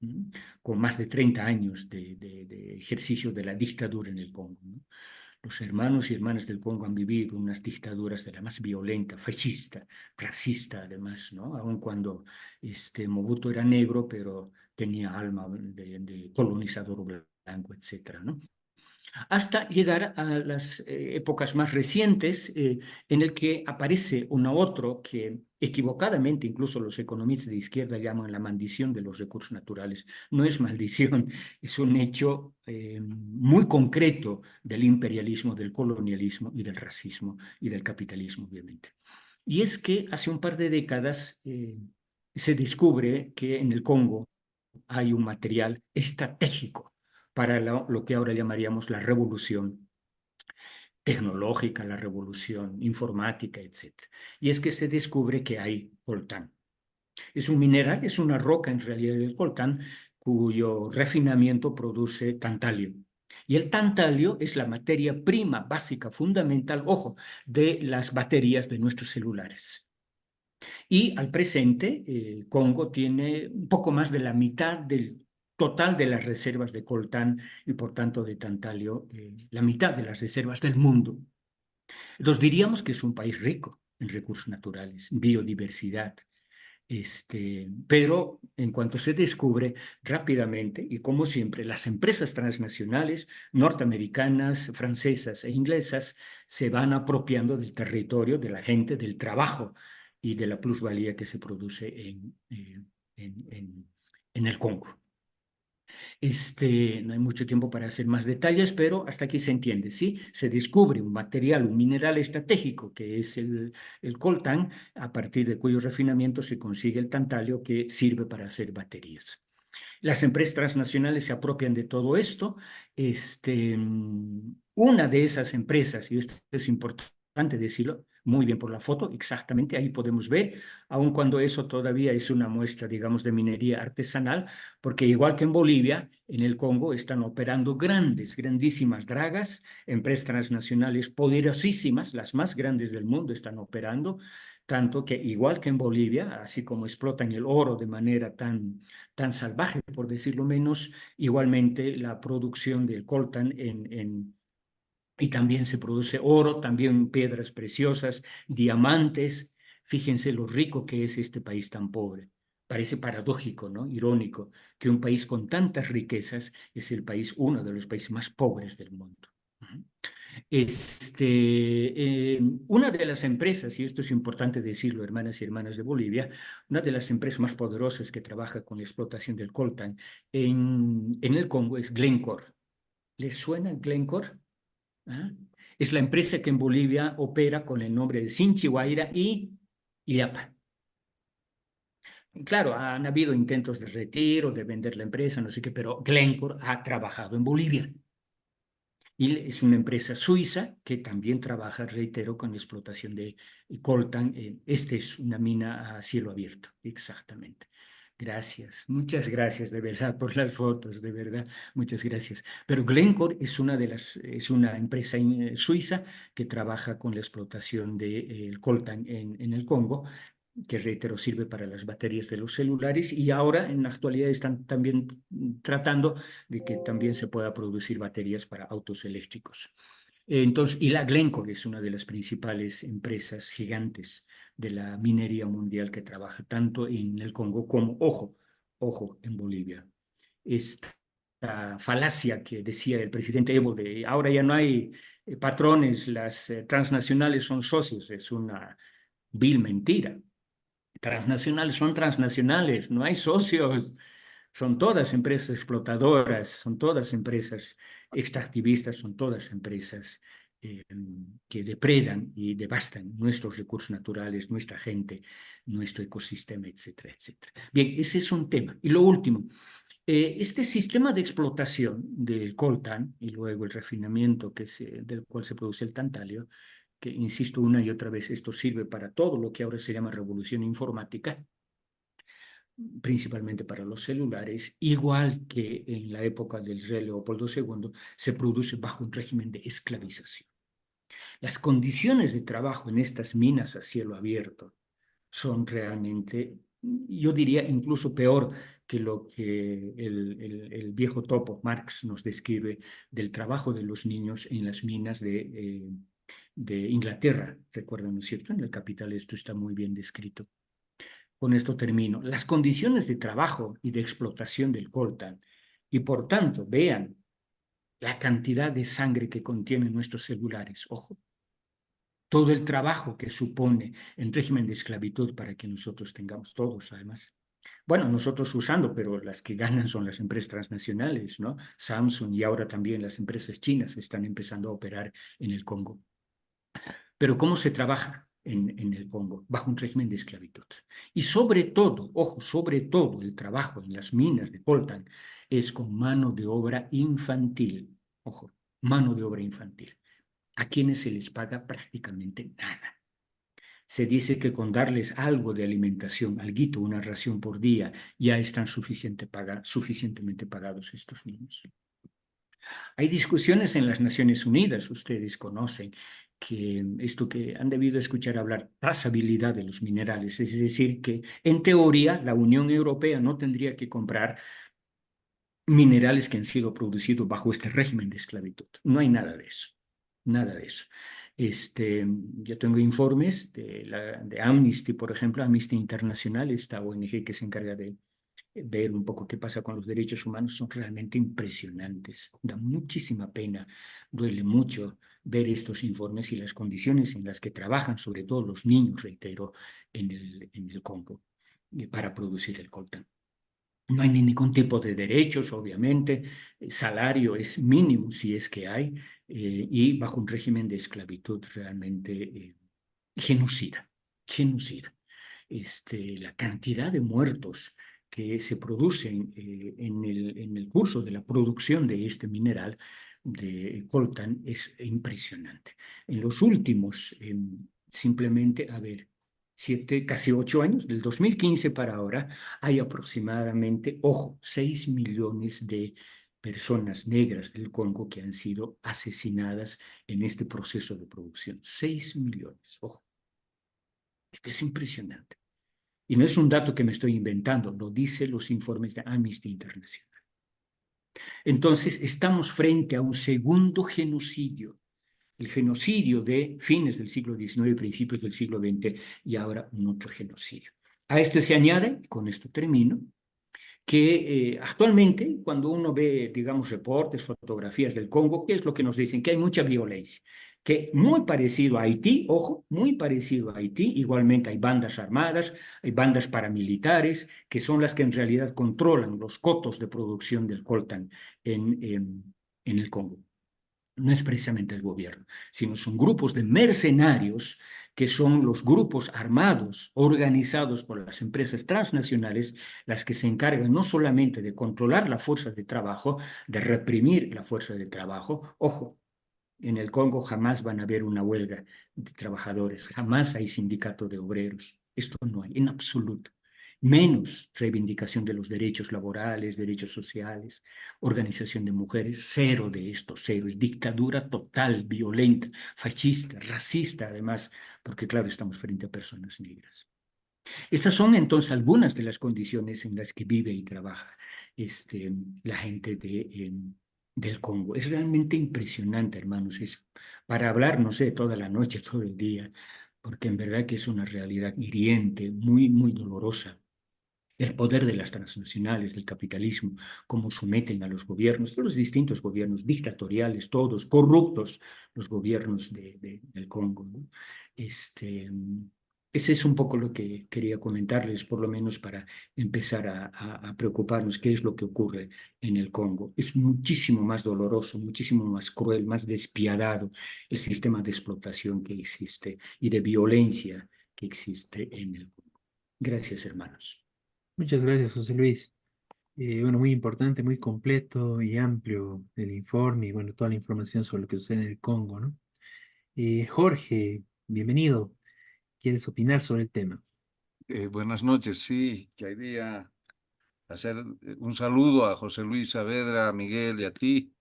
¿no? Con más de 30 años de ejercicio de la dictadura en el Congo, ¿no? Los hermanos y hermanas del Congo han vivido unas dictaduras de la más violenta, fascista, racista, además, ¿no? Aun cuando Mobutu era negro, pero tenía alma de colonizador blanco, etcétera, ¿no? Hasta llegar a las épocas más recientes en el que aparece uno otro que equivocadamente incluso los economistas de izquierda llaman la maldición de los recursos naturales. No es maldición, es un hecho muy concreto del imperialismo, del colonialismo y del racismo y del capitalismo, obviamente. Y es que hace un par de décadas se descubre que en el Congo hay un material estratégico para lo que ahora llamaríamos la revolución tecnológica, la revolución informática, etc. Y es que se descubre que hay coltán. Es un mineral, es una roca en realidad del coltán, cuyo refinamiento produce tantalio. Y el tantalio es la materia prima básica, fundamental, ojo, de las baterías de nuestros celulares. Y al presente, Congo tiene un poco más de la mitad del total de las reservas de coltán y por tanto de tantalio, la mitad de las reservas del mundo. Entonces diríamos que es un país rico en recursos naturales, biodiversidad, pero en cuanto se descubre rápidamente, y como siempre, las empresas transnacionales norteamericanas, francesas e inglesas se van apropiando del territorio, de la gente, del trabajo y de la plusvalía que se produce en el Congo. No hay mucho tiempo para hacer más detalles, pero hasta aquí se entiende, ¿sí? Se descubre un material, un mineral estratégico que es el coltán, a partir de cuyo refinamiento se consigue el tantalio que sirve para hacer baterías. Las empresas transnacionales se apropian de todo esto. Una de esas empresas, y esto es importante decirlo, muy bien por la foto, exactamente ahí podemos ver, aun cuando eso todavía es una muestra, digamos, de minería artesanal, porque igual que en Bolivia, en el Congo están operando grandísimas dragas, empresas transnacionales poderosísimas, las más grandes del mundo están operando, tanto que igual que en Bolivia, así como explotan el oro de manera tan salvaje, por decirlo menos, igualmente la producción del coltan y también se produce oro, también piedras preciosas, diamantes. Fíjense lo rico que es este país tan pobre. Parece paradójico, ¿no? Irónico, que un país con tantas riquezas es uno de los países más pobres del mundo. Una de las empresas, y esto es importante decirlo, hermanas y hermanas de Bolivia, una de las empresas más poderosas que trabaja con la explotación del coltan en el Congo es Glencore. ¿Les suena Glencore? ¿Ah? Es la empresa que en Bolivia opera con el nombre de Sinchihuayra y Illapa. Claro, han habido intentos de retiro, de vender la empresa, no sé qué, pero Glencore ha trabajado en Bolivia. Y es una empresa suiza que también trabaja, reitero, con explotación de coltan. Este es una mina a cielo abierto, exactamente. Gracias, muchas gracias de verdad por las fotos, de verdad, muchas gracias. Pero Glencore es una empresa suiza que trabaja con la explotación del coltan en el Congo, que reitero sirve para las baterías de los celulares y ahora en la actualidad están también tratando de que también se pueda producir baterías para autos eléctricos. Entonces, y la Glencore es una de las principales empresas gigantes de la minería mundial que trabaja tanto en el Congo como, ojo, en Bolivia. Esta falacia que decía el presidente Evo de ahora ya no hay patrones, las transnacionales son socios, es una vil mentira. Transnacionales son transnacionales, no hay socios, son todas empresas explotadoras, son todas empresas extractivistas, son todas empresas eh, que depredan y devastan nuestros recursos naturales, nuestra gente, nuestro ecosistema, etcétera, etcétera. Bien, ese es un tema. Y lo último, este sistema de explotación del coltan y luego el refinamiento del cual se produce el tantalio, que insisto una y otra vez, esto sirve para todo lo que ahora se llama revolución informática, principalmente para los celulares, igual que en la época del rey Leopoldo II, se produce bajo un régimen de esclavización. Las condiciones de trabajo en estas minas a cielo abierto son realmente, yo diría, incluso peor que lo que el viejo topo Marx nos describe del trabajo de los niños en las minas de Inglaterra. Recuerdan, ¿no es cierto? En el Capital esto está muy bien descrito. Con esto termino. Las condiciones de trabajo y de explotación del coltan, y por tanto, vean la cantidad de sangre que contienen nuestros celulares. Ojo, todo el trabajo que supone en régimen de esclavitud para que nosotros tengamos todos, además. Bueno, nosotros usando, pero las que ganan son las empresas transnacionales, ¿no? Samsung y ahora también las empresas chinas están empezando a operar en el Congo. Pero ¿cómo se trabaja en el Congo? Bajo un régimen de esclavitud. Y sobre todo, ojo, sobre todo el trabajo en las minas de coltan es con mano de obra infantil. Ojo, mano de obra infantil, a quienes se les paga prácticamente nada. Se dice que con darles algo de alimentación, alguito, una ración por día, ya están suficientemente pagados estos niños. Hay discusiones en las Naciones Unidas, ustedes conocen, que esto que han debido escuchar hablar, trazabilidad de los minerales, es decir, que en teoría la Unión Europea no tendría que comprar minerales que han sido producidos bajo este régimen de esclavitud. No hay nada de eso, nada de eso. Yo tengo informes de Amnesty, por ejemplo, Amnesty Internacional, esta ONG que se encarga de ver un poco qué pasa con los derechos humanos, son realmente impresionantes. Da muchísima pena, duele mucho ver estos informes y las condiciones en las que trabajan, sobre todo los niños, reitero, en el Congo, para producir el coltán. No hay ningún tipo de derechos, obviamente. El salario es mínimo, si es que hay, y bajo un régimen de esclavitud realmente genocida, genocida. La cantidad de muertos que se producen en el curso de la producción de este mineral de coltan es impresionante. En los últimos, simplemente, a ver, casi 8 años, del 2015 para ahora, hay aproximadamente, ojo, 6 millones de personas negras del Congo que han sido asesinadas en este proceso de producción. 6 millones, ojo. Esto es impresionante. Y no es un dato que me estoy inventando, lo dicen los informes de Amnesty International. Entonces, estamos frente a un segundo genocidio, el genocidio de fines del siglo XIX, principios del siglo XX, y ahora un otro genocidio. A esto se añade, con esto termino, que actualmente cuando uno ve, digamos, reportes, fotografías del Congo, ¿qué es lo que nos dicen? Que hay mucha violencia, que muy parecido a Haití, ojo, muy parecido a Haití, igualmente hay bandas armadas, hay bandas paramilitares, que son las que en realidad controlan los cotos de producción del coltan en el Congo. No es precisamente el gobierno, sino son grupos de mercenarios que son los grupos armados organizados por las empresas transnacionales, las que se encargan no solamente de controlar la fuerza de trabajo, de reprimir la fuerza de trabajo. Ojo, en el Congo jamás van a haber una huelga de trabajadores, jamás hay sindicato de obreros. Esto no hay, en absoluto. Menos reivindicación de los derechos laborales, derechos sociales, organización de mujeres, cero de esto, cero. Es dictadura total, violenta, fascista, racista, además, porque claro, estamos frente a personas negras. Estas son entonces algunas de las condiciones en las que vive y trabaja la gente del Congo. Es realmente impresionante, hermanos. Es para hablar, no sé, toda la noche, todo el día, porque en verdad que es una realidad hiriente, muy, muy dolorosa. El poder de las transnacionales, del capitalismo, cómo someten a los gobiernos, todos los distintos gobiernos dictatoriales, todos corruptos, los gobiernos del Congo, ¿no? Ese es un poco lo que quería comentarles, por lo menos para empezar a preocuparnos qué es lo que ocurre en el Congo. Es muchísimo más doloroso, muchísimo más cruel, más despiadado el sistema de explotación que existe y de violencia que existe en el Congo. Gracias, hermanos. Muchas gracias, José Luis. Bueno, muy importante, muy completo y amplio el informe y bueno, toda la información sobre lo que sucede en el Congo, ¿no? Jorge, bienvenido. ¿Quieres opinar sobre el tema? Buenas noches, sí, quería hacer un saludo a José Luis Saavedra, a Miguel y a ti,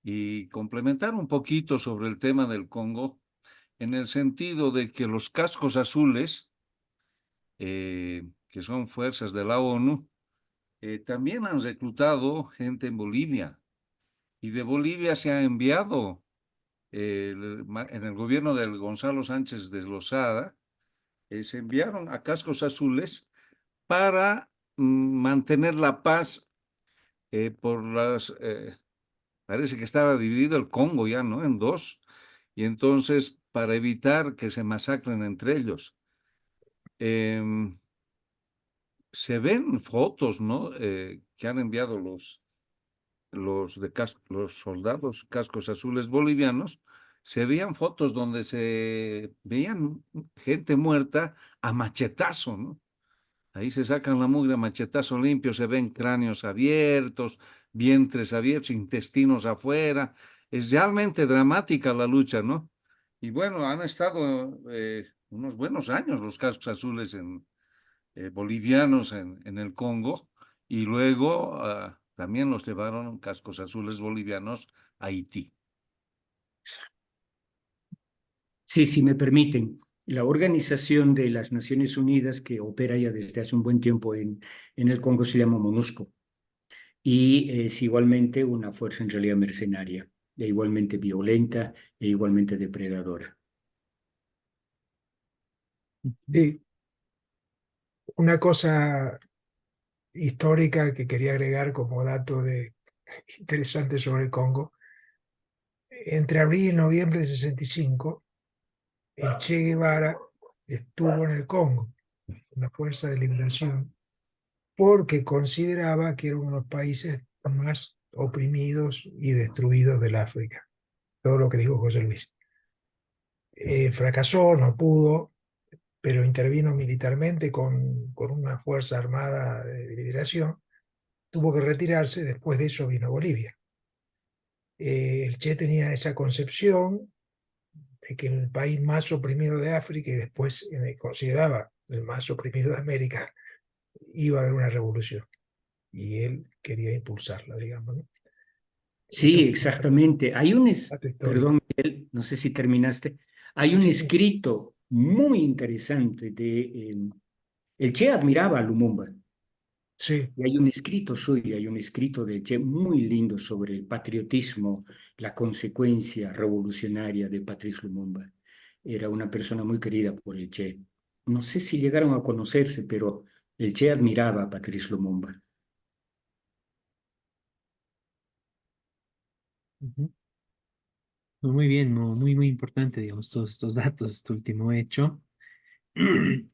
y complementar un poquito sobre el tema del Congo, en el sentido de que los cascos azules, que son fuerzas de la ONU, también han reclutado gente en Bolivia, y de Bolivia se ha enviado, en el gobierno del Gonzalo Sánchez de Lozada, se enviaron a cascos azules para mantener la paz por parece que estaba dividido el Congo ya, ¿no? En dos, y entonces para evitar que se masacren entre ellos. em, Se ven fotos, ¿no? Que han enviado los soldados cascos azules bolivianos, se veían fotos donde se veían gente muerta a machetazo, ¿no? Ahí se sacan la mugre a machetazo limpio, se ven cráneos abiertos, vientres abiertos, intestinos afuera. Es realmente dramática la lucha, ¿no? Y bueno, han estado unos buenos años los cascos azules bolivianos en el Congo, y luego también los llevaron cascos azules bolivianos a Haití. Sí, si me permiten, la Organización de las Naciones Unidas que opera ya desde hace un buen tiempo en el Congo se llama MONUSCO y es igualmente una fuerza en realidad mercenaria, e igualmente violenta e igualmente depredadora. Sí, una cosa histórica que quería agregar como dato interesante sobre el Congo. Entre abril y noviembre de 65, el Che Guevara estuvo en el Congo, una fuerza de liberación, porque consideraba que era uno de los países más oprimidos y destruidos del África. Todo lo que dijo José Luis. Fracasó, no pudo, pero intervino militarmente con una fuerza armada de liberación. Tuvo que retirarse, después de eso vino a Bolivia. El Che tenía esa concepción de que el país más oprimido de África y después consideraba el más oprimido de América, iba a haber una revolución. Y él quería impulsarla, digamos, ¿no? Esto Sí, es exactamente. un dato histórico. Perdón, Miguel, no sé si terminaste. Hay un Sí, sí, escrito muy interesante el Che admiraba a Lumumba. sí. Y hay un escrito suyo, hay un escrito de Che muy lindo sobre el patriotismo, la consecuencia revolucionaria de Patrice Lumumba. Era una persona muy querida por el Che. No sé si llegaron a conocerse, pero el Che admiraba a Patrice Lumumba. Ujú. No, muy bien, no, muy, muy importante, digamos, todos estos datos, este último hecho.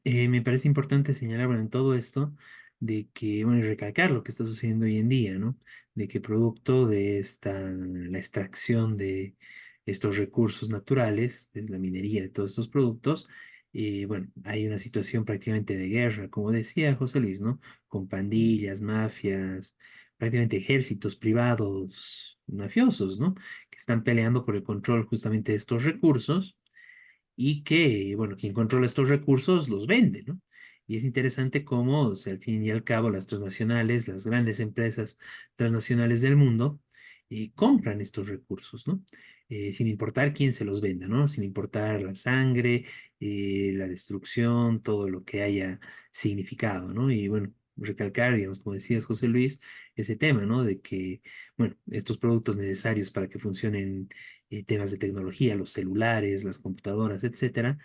Me parece importante señalar, bueno, en todo esto, de que, bueno, y recalcar lo que está sucediendo hoy en día, ¿no? De que producto de la extracción de estos recursos naturales, de la minería de todos estos productos, bueno, hay una situación prácticamente de guerra, como decía José Luis, ¿no? Con pandillas, mafias, prácticamente ejércitos privados mafiosos, ¿no? Que están peleando por el control justamente de estos recursos y que, bueno, quien controla estos recursos los vende, ¿no? Y es interesante cómo, o sea, al fin y al cabo, las transnacionales, las grandes empresas transnacionales del mundo, compran estos recursos, ¿no? Sin importar quién se los venda, ¿no? Sin importar la sangre, la destrucción, todo lo que haya significado, ¿no? Y bueno, recalcar, digamos, como decías, José Luis, ese tema, ¿no? De que, bueno, estos productos necesarios para que funcionen temas de tecnología, los celulares, las computadoras, etcétera,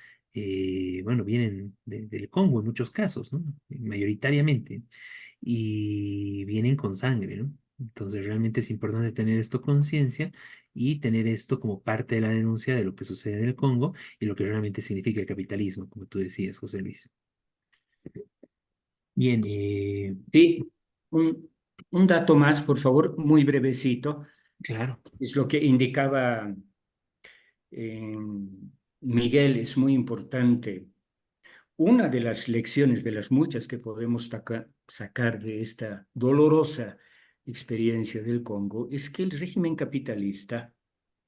bueno, vienen del Congo en muchos casos, ¿no? Mayoritariamente, y vienen con sangre, ¿no? Entonces realmente es importante tener esto conciencia y tener esto como parte de la denuncia de lo que sucede en el Congo y lo que realmente significa el capitalismo, como tú decías, José Luis. Bien, Sí, un, un dato más, por favor, muy brevecito. claro. Es lo que indicaba eh, Miguel, es muy importante. Una de las lecciones, de las muchas que podemos sacar de esta dolorosa experiencia del Congo, es que el régimen capitalista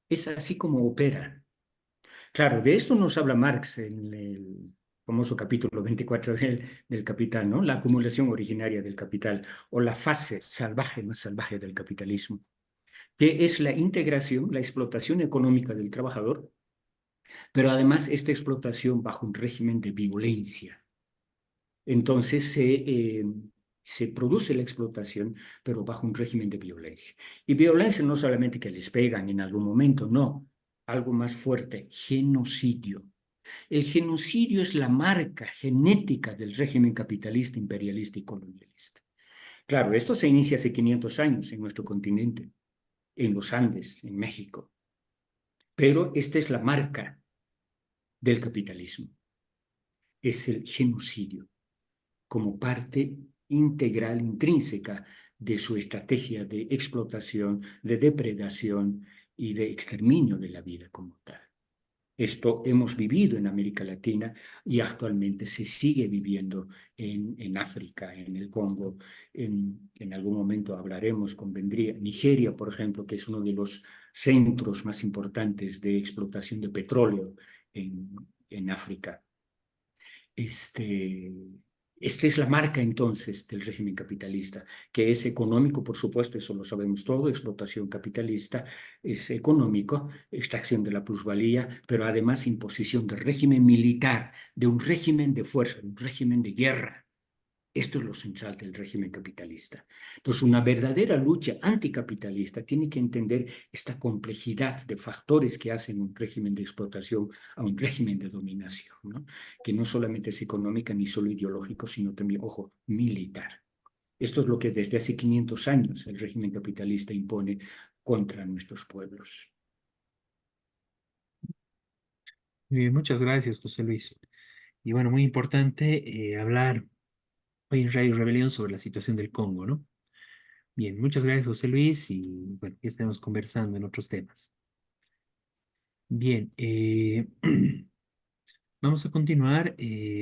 es así como opera. Claro, de esto nos habla Marx en famoso capítulo 24 del Capital, ¿no? La acumulación originaria del capital o la fase salvaje, más salvaje del capitalismo, que es la integración, la explotación económica del trabajador, pero además esta explotación bajo un régimen de violencia. Entonces se produce la explotación, pero bajo un régimen de violencia. Y violencia no solamente que les pegan en algún momento, no, algo más fuerte, genocidio. El genocidio es la marca genética del régimen capitalista, imperialista y colonialista. Claro, esto se inicia hace 500 años en nuestro continente, en los Andes, en México, pero esta es la marca del capitalismo, es el genocidio como parte integral, intrínseca de su estrategia de explotación, de depredación y de exterminio de la vida como tal. Esto hemos vivido en América Latina y actualmente se sigue viviendo en África, en el Congo. En algún momento hablaremos, convendría, Nigeria, por ejemplo, que es uno de los centros más importantes de explotación de petróleo en África. Esta es la marca entonces del régimen capitalista, que es económico, por supuesto, eso lo sabemos todo, explotación capitalista es económico, extracción de la plusvalía, pero además imposición del régimen militar, de un régimen de fuerza, de un régimen de guerra. Esto es lo central del régimen capitalista. Entonces, una verdadera lucha anticapitalista tiene que entender esta complejidad de factores que hacen un régimen de explotación a un régimen de dominación, ¿no? Que no solamente es económica ni solo ideológico, sino también, ojo, militar. Esto es lo que desde hace 500 años el régimen capitalista impone contra nuestros pueblos. Muy bien, muchas gracias, José Luis. Y bueno, muy importante hablar hoy en Radio Rebelión sobre la situación del Congo, ¿no? Bien, muchas gracias, José Luis, y bueno, ya estaremos conversando en otros temas. Bien, vamos a continuar,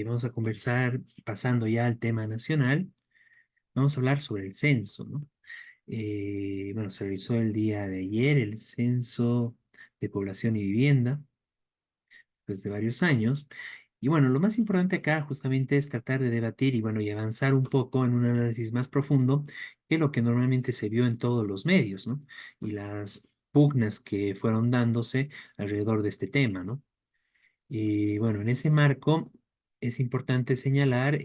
vamos a conversar, pasando ya al tema nacional, vamos a hablar sobre el censo, ¿no? Bueno, se realizó el día de ayer el censo de población y vivienda, después de varios años. Y bueno, lo más importante acá justamente es tratar de debatir y bueno, y avanzar un poco en un análisis más profundo que lo que normalmente se vio en todos los medios, ¿no? Y las pugnas que fueron dándose alrededor de este tema, ¿no? Y bueno, en ese marco es importante señalar,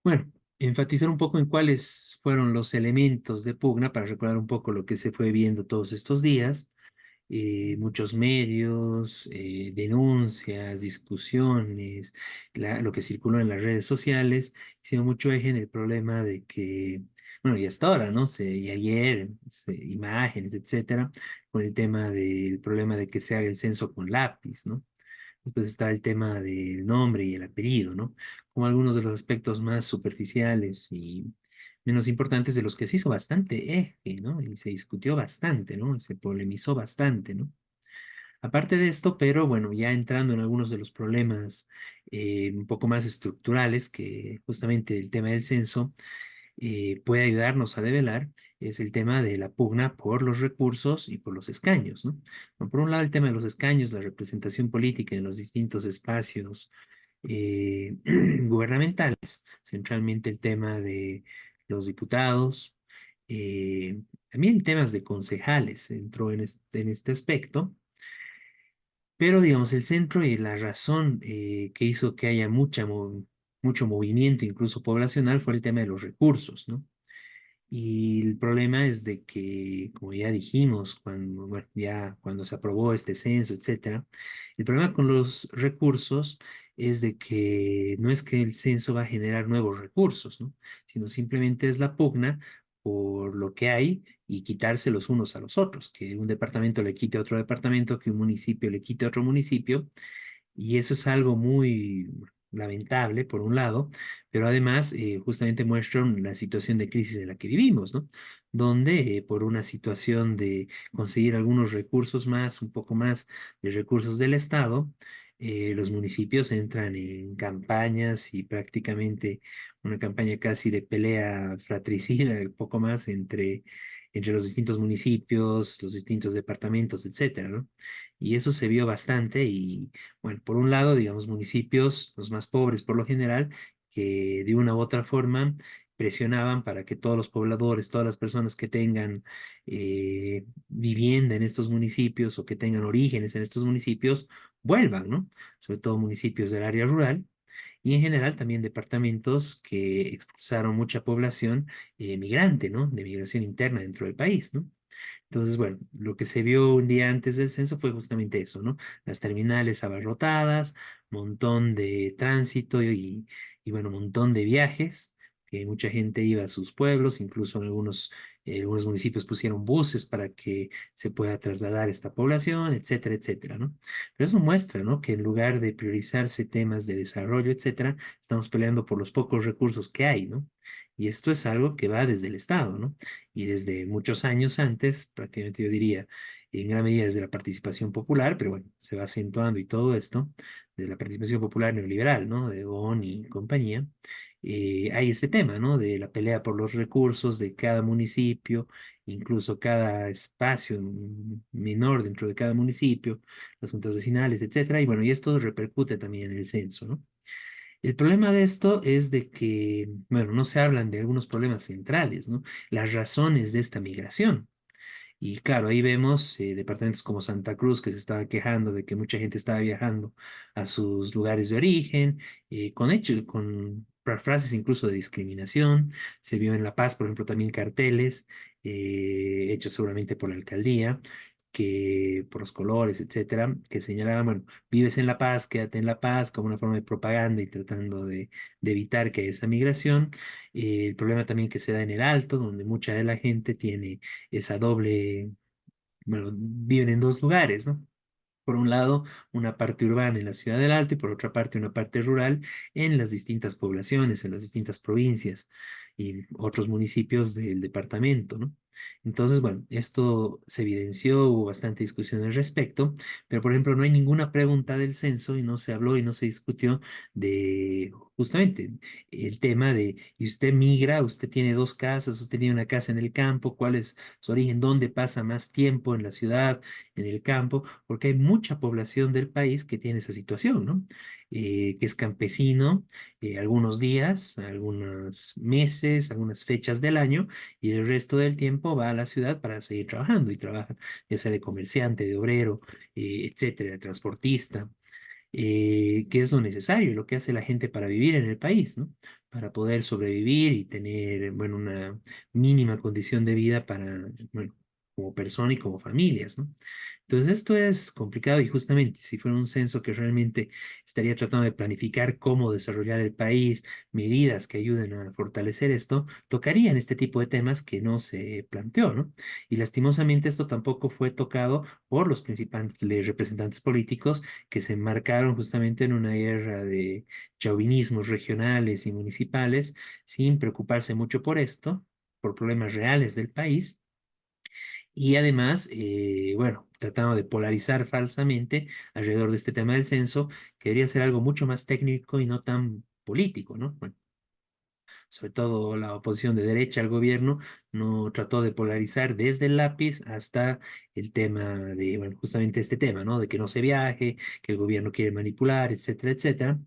bueno, enfatizar un poco en cuáles fueron los elementos de pugna para recordar un poco lo que se fue viendo todos estos días. Muchos medios, denuncias, discusiones, lo que circuló en las redes sociales, hicieron mucho eje en el problema de que, bueno, y hasta ahora, ¿no? Y ayer, imágenes, etcétera, con el tema del problema de que se haga el censo con lápiz, ¿no? Después está el tema del nombre y el apellido, ¿no? Como algunos de los aspectos más superficiales y menos importantes de los que se hizo bastante eje, ¿no? Y se discutió bastante, ¿no? Se polemizó bastante, ¿no? Aparte de esto, pero bueno, ya entrando en algunos de los problemas un poco más estructurales que justamente el tema del censo puede ayudarnos a develar es el tema de la pugna por los recursos y por los escaños, ¿no? Bueno, por un lado, el tema de los escaños, la representación política en los distintos espacios gubernamentales, centralmente el tema de los diputados, también temas de concejales entró en este aspecto. Pero digamos, el centro y la razón que hizo que haya mucho movimiento, incluso poblacional, fue el tema de los recursos, ¿no? Y el problema es de que, como ya dijimos, bueno, ya cuando se aprobó este censo, etcétera, el problema con los recursos es de que no es que el censo va a generar nuevos recursos, ¿no? Sino simplemente es la pugna por lo que hay y quitarse los unos a los otros, que un departamento le quite a otro departamento, que un municipio le quite a otro municipio, y eso es algo muy lamentable, por un lado, pero además justamente muestra la situación de crisis en la que vivimos, ¿no? Donde por una situación de conseguir algunos recursos más, un poco más de recursos del Estado, los municipios entran en campañas y prácticamente una campaña casi de pelea fratricida, un poco más entre los distintos municipios, los distintos departamentos, etcétera, ¿no? Y eso se vio bastante y, bueno, por un lado, digamos, municipios, los más pobres por lo general, que de una u otra forma presionaban para que todos los pobladores, todas las personas que tengan vivienda en estos municipios o que tengan orígenes en estos municipios, vuelvan, ¿no? Sobre todo municipios del área rural y en general también departamentos que expulsaron mucha población migrante, ¿no? De migración interna dentro del país, ¿no? Entonces, bueno, lo que se vio un día antes del censo fue justamente eso, ¿no? Las terminales abarrotadas, montón de tránsito y bueno, montón de viajes, que mucha gente iba a sus pueblos, incluso en algunos municipios pusieron buses para que se pueda trasladar esta población, etcétera, etcétera, ¿no? Pero eso muestra, ¿no? Que en lugar de priorizarse temas de desarrollo, etcétera, estamos peleando por los pocos recursos que hay, ¿no? Y esto es algo que va desde el Estado, ¿no? Y desde muchos años antes, prácticamente yo diría, en gran medida desde la participación popular, pero bueno, se va acentuando y todo esto, de la participación popular neoliberal, ¿no? De Bon y compañía, hay este tema, ¿no? De la pelea por los recursos de cada municipio, incluso cada espacio menor dentro de cada municipio, las juntas vecinales, etcétera, y bueno, y esto repercute también en el censo, ¿no? El problema de esto es de que, bueno, no se hablan de algunos problemas centrales, ¿no? Las razones de esta migración. Y claro, ahí vemos departamentos como Santa Cruz que se estaba quejando de que mucha gente estaba viajando a sus lugares de origen, con frases incluso de discriminación. Se vio en La Paz, por ejemplo, también carteles hechos seguramente por la alcaldía, que por los colores, etcétera, que señalaban, bueno, vives en La Paz, quédate en La Paz, como una forma de propaganda y tratando de evitar que haya esa migración. El problema también que se da en el Alto, donde mucha de la gente tiene esa doble, bueno, viven en dos lugares, ¿no? Por un lado, una parte urbana en la ciudad del Alto y por otra parte, una parte rural en las distintas poblaciones, en las distintas provincias y otros municipios del departamento, ¿no? Entonces, bueno, esto se evidenció, hubo bastante discusión al respecto, pero por ejemplo, no hay ninguna pregunta del censo y no se habló y no se discutió de justamente el tema de, ¿y usted migra? ¿Usted tiene dos casas? ¿Usted tiene una casa en el campo? ¿Cuál es su origen? ¿Dónde pasa más tiempo en la ciudad, en el campo? Porque hay mucha población del país que tiene esa situación, ¿no? Que es campesino algunos días, algunos meses, algunas fechas del año, y el resto del tiempo va a la ciudad para seguir trabajando y trabaja, ya sea de comerciante, de obrero, etcétera, de transportista, que es lo necesario y lo que hace la gente para vivir en el país, ¿no? Para poder sobrevivir y tener, bueno, una mínima condición de vida para, bueno, como persona y como familias, ¿no? Entonces esto es complicado y justamente si fuera un censo que realmente estaría tratando de planificar cómo desarrollar el país, medidas que ayuden a fortalecer esto, tocarían este tipo de temas que no se planteó, ¿no? Y lastimosamente esto tampoco fue tocado por los principales representantes políticos que se enmarcaron justamente en una guerra de chauvinismos regionales y municipales sin preocuparse mucho por esto, por problemas reales del país y además, bueno, tratando de polarizar falsamente alrededor de este tema del censo, que debería ser algo mucho más técnico y no tan político, ¿no? Bueno, sobre todo la oposición de derecha al gobierno no trató de polarizar desde el lápiz hasta el tema de, bueno, justamente este tema, ¿no? De que no se viaje, que el gobierno quiere manipular, etcétera, etcétera.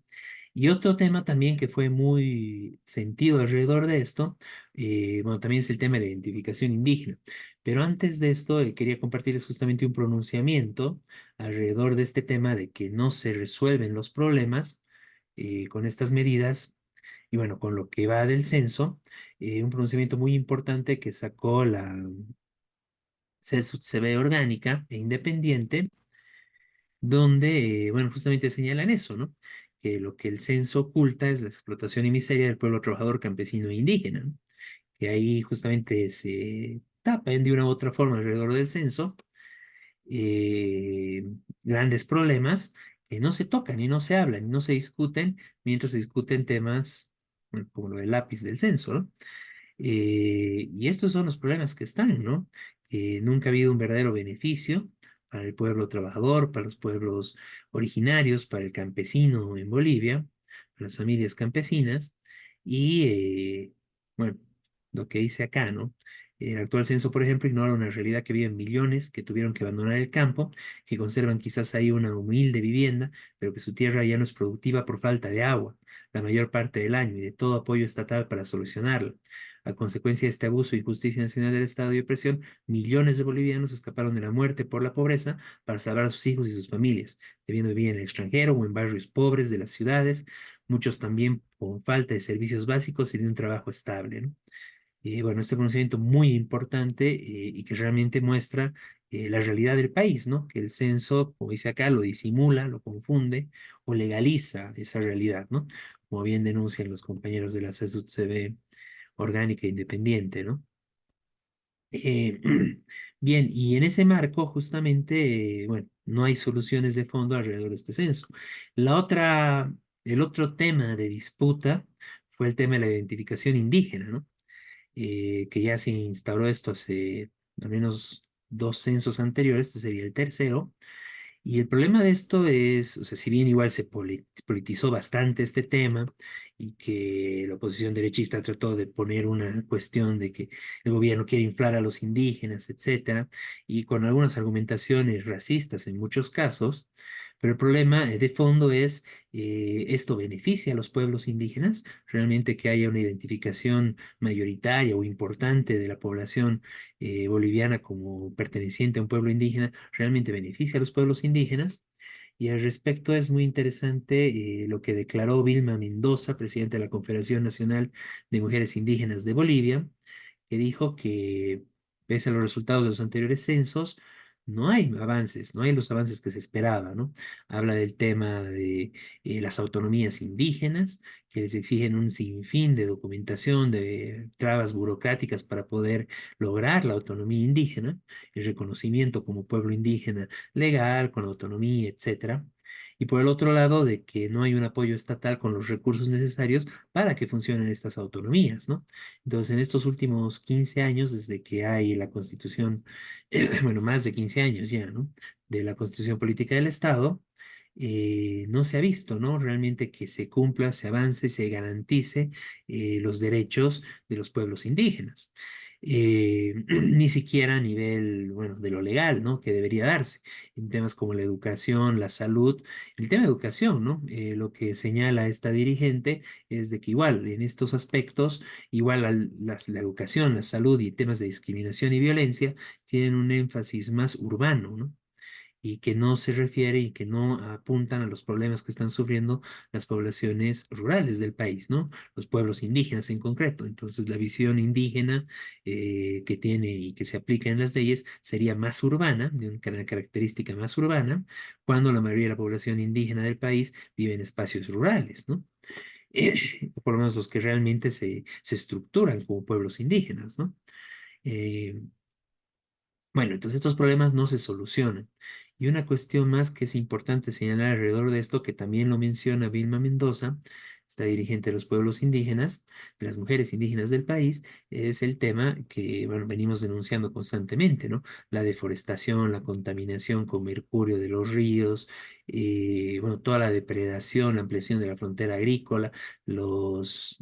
Y otro tema también que fue muy sentido alrededor de esto, bueno, también es el tema de la identificación indígena. Pero antes de esto, quería compartirles justamente un pronunciamiento alrededor de este tema de que no se resuelven los problemas con estas medidas y bueno, con lo que va del censo, un pronunciamiento muy importante que sacó la CSUTCB orgánica e independiente donde, bueno, justamente señalan eso, ¿no? Que lo que el censo oculta es la explotación y miseria del pueblo trabajador campesino e indígena, ¿no? Que ahí justamente se tapan de una u otra forma alrededor del censo eh, grandes problemas que no se tocan y no se hablan y no se discuten mientras se discuten temas bueno, como lo del lápiz del censo, ¿no? Y estos son los problemas que están, ¿no? Que nunca ha habido un verdadero beneficio para el pueblo trabajador, para los pueblos originarios, para el campesino en Bolivia, para las familias campesinas. Y bueno, lo que dice acá, ¿no? El actual censo, por ejemplo, ignora una realidad que viven millones que tuvieron que abandonar el campo, que conservan quizás ahí una humilde vivienda, pero que su tierra ya no es productiva por falta de agua la mayor parte del año y de todo apoyo estatal para solucionarla. A consecuencia de este abuso y injusticia nacional del Estado y opresión, millones de bolivianos escaparon de la muerte por la pobreza para salvar a sus hijos y sus familias, debiendo vivir en el extranjero o en barrios pobres de las ciudades, muchos también con falta de servicios básicos y de un trabajo estable, ¿no? Bueno, este conocimiento muy importante y que realmente muestra la realidad del país, ¿no? Que el censo, como dice acá, lo disimula, lo confunde o legaliza esa realidad, ¿no? Como bien denuncian los compañeros de la CSUTCB orgánica e independiente, ¿no? Eh, bien, y en ese marco, justamente, bueno, no hay soluciones de fondo alrededor de este censo. El otro tema de disputa fue el tema de la identificación indígena, ¿no? Que ya se instauró esto hace al menos dos censos anteriores, este sería el tercero, y el problema de esto es, o sea, si bien igual se politizó bastante este tema y que la oposición derechista trató de poner una cuestión de que el gobierno quiere inflar a los indígenas, etcétera, y con algunas argumentaciones racistas en muchos casos, pero el problema de fondo es, ¿esto beneficia a los pueblos indígenas? Realmente que haya una identificación mayoritaria o importante de la población boliviana como perteneciente a un pueblo indígena realmente beneficia a los pueblos indígenas. Y al respecto es muy interesante lo que declaró Vilma Mendoza, presidenta de la Confederación Nacional de Mujeres Indígenas de Bolivia, que dijo que pese a los resultados de los anteriores censos, no hay avances, no hay los avances que se esperaba, ¿no? Habla del tema de las autonomías indígenas, que les exigen un sinfín de documentación, de trabas burocráticas para poder lograr la autonomía indígena, el reconocimiento como pueblo indígena legal, con autonomía, etcétera. Y por el otro lado, de que no hay un apoyo estatal con los recursos necesarios para que funcionen estas autonomías, ¿no? Entonces, en estos últimos 15 años, desde que hay la Constitución, bueno, más de 15 años ya, ¿no? De la Constitución Política del Estado, no se ha visto, ¿no? Realmente que se cumpla, se avance, se garantice los derechos de los pueblos indígenas. Ni siquiera a nivel, bueno, de lo legal, ¿no? Que debería darse en temas como la educación, la salud. El tema de educación, ¿no? Lo que señala esta dirigente es de que igual en estos aspectos, igual la educación, la salud y temas de discriminación y violencia tienen un énfasis más urbano, ¿no? Y que no se refiere y que no apuntan a los problemas que están sufriendo las poblaciones rurales del país, ¿no? Los pueblos indígenas en concreto. Entonces, la visión indígena que tiene y que se aplica en las leyes sería más urbana, de una característica más urbana, cuando la mayoría de la población indígena del país vive en espacios rurales, ¿no? Por lo menos los que realmente se estructuran como pueblos indígenas, ¿no? Eh, bueno, entonces estos problemas no se solucionan. Y una cuestión más que es importante señalar alrededor de esto, que también lo menciona Vilma Mendoza, esta dirigente de los pueblos indígenas, de las mujeres indígenas del país, es el tema que, bueno, venimos denunciando constantemente, ¿no? La deforestación, la contaminación con mercurio de los ríos, bueno, toda la depredación, la ampliación de la frontera agrícola, los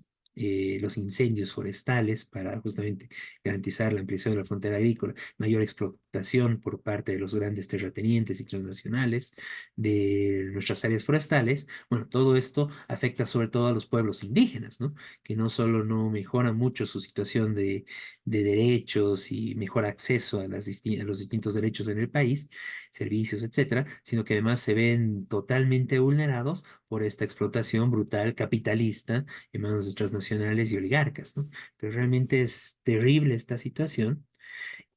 incendios forestales para justamente garantizar la ampliación de la frontera agrícola, mayor explotación por parte de los grandes terratenientes y transnacionales de nuestras áreas forestales. Bueno, todo esto afecta sobre todo a los pueblos indígenas, ¿no? Que no solo no mejora mucho su situación de derechos y mejor acceso a, a los distintos derechos en el país, servicios, etcétera, sino que además se ven totalmente vulnerados por esta explotación brutal capitalista en manos de transnacionales y oligarcas, ¿no? Pero realmente es terrible esta situación.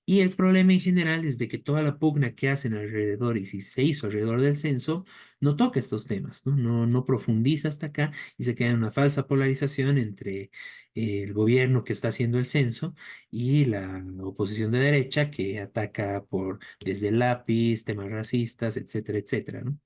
Y el problema en general es de que toda la pugna que hacen alrededor y si se hizo alrededor del censo, no toca estos temas, ¿no? No profundiza hasta acá y se queda en una falsa polarización entre el gobierno que está haciendo el censo y la oposición de derecha que ataca por desde el lápiz, temas racistas, etcétera, etcétera, ¿no?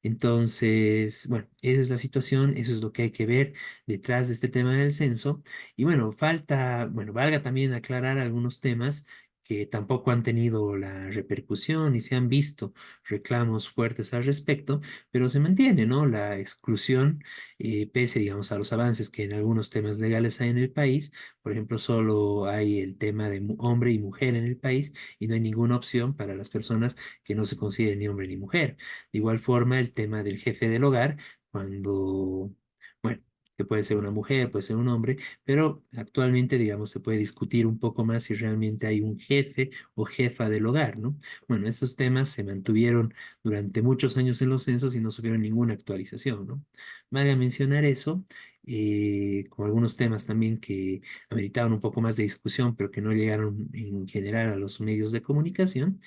Entonces, bueno, esa es la situación, eso es lo que hay que ver detrás de este tema del censo. Y bueno, falta, bueno, valga también aclarar algunos temas que tampoco han tenido la repercusión y se han visto reclamos fuertes al respecto, pero se mantiene, ¿no? La exclusión, pese, digamos, a los avances que en algunos temas legales hay en el país. Por ejemplo, solo hay el tema de hombre y mujer en el país y no hay ninguna opción para las personas que no se consideren ni hombre ni mujer. De igual forma, el tema del jefe del hogar, cuando, bueno, que puede ser una mujer, puede ser un hombre, pero actualmente, digamos, se puede discutir un poco más si realmente hay un jefe o jefa del hogar, ¿no? Bueno, estos temas se mantuvieron durante muchos años en los censos y no sufrieron ninguna actualización, ¿no? Vale mencionar eso, como algunos temas también que ameritaban un poco más de discusión, pero que no llegaron en general a los medios de comunicación.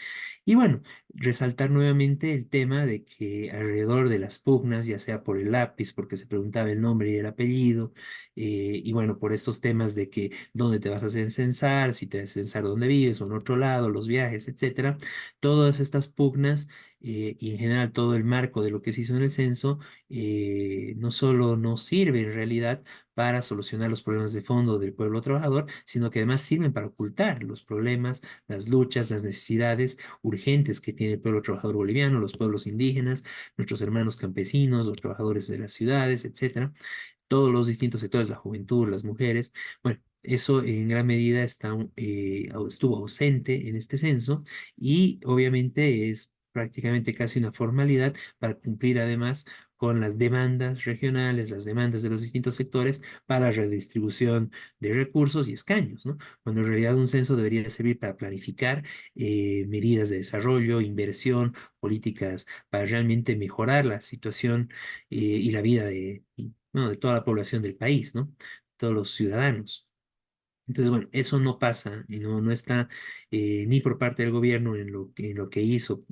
Y bueno, resaltar nuevamente el tema de que alrededor de las pugnas, ya sea por el lápiz, porque se preguntaba el nombre y el apellido, y bueno, por estos temas de que dónde te vas a censar, si te vas a censar dónde vives o en otro lado, los viajes, etcétera, todas estas pugnas y en general todo el marco de lo que se hizo en el censo, no solo no sirve en realidad para solucionar los problemas de fondo del pueblo trabajador, sino que además sirven para ocultar los problemas, las luchas, las necesidades urgentes que tiene el pueblo trabajador boliviano, los pueblos indígenas, nuestros hermanos campesinos, los trabajadores de las ciudades, etcétera, todos los distintos sectores, la juventud, las mujeres. Bueno, eso en gran medida estuvo ausente en este censo y obviamente es prácticamente casi una formalidad para cumplir además con las demandas regionales, las demandas de los distintos sectores para redistribución de recursos y escaños, ¿no? Cuando en realidad un censo debería servir para planificar medidas de desarrollo, inversión, políticas para realmente mejorar la situación y la vida de, ¿no? de toda la población del país, ¿no? Todos los ciudadanos. Entonces, bueno, eso no pasa y no está ni por parte del gobierno en lo que hizo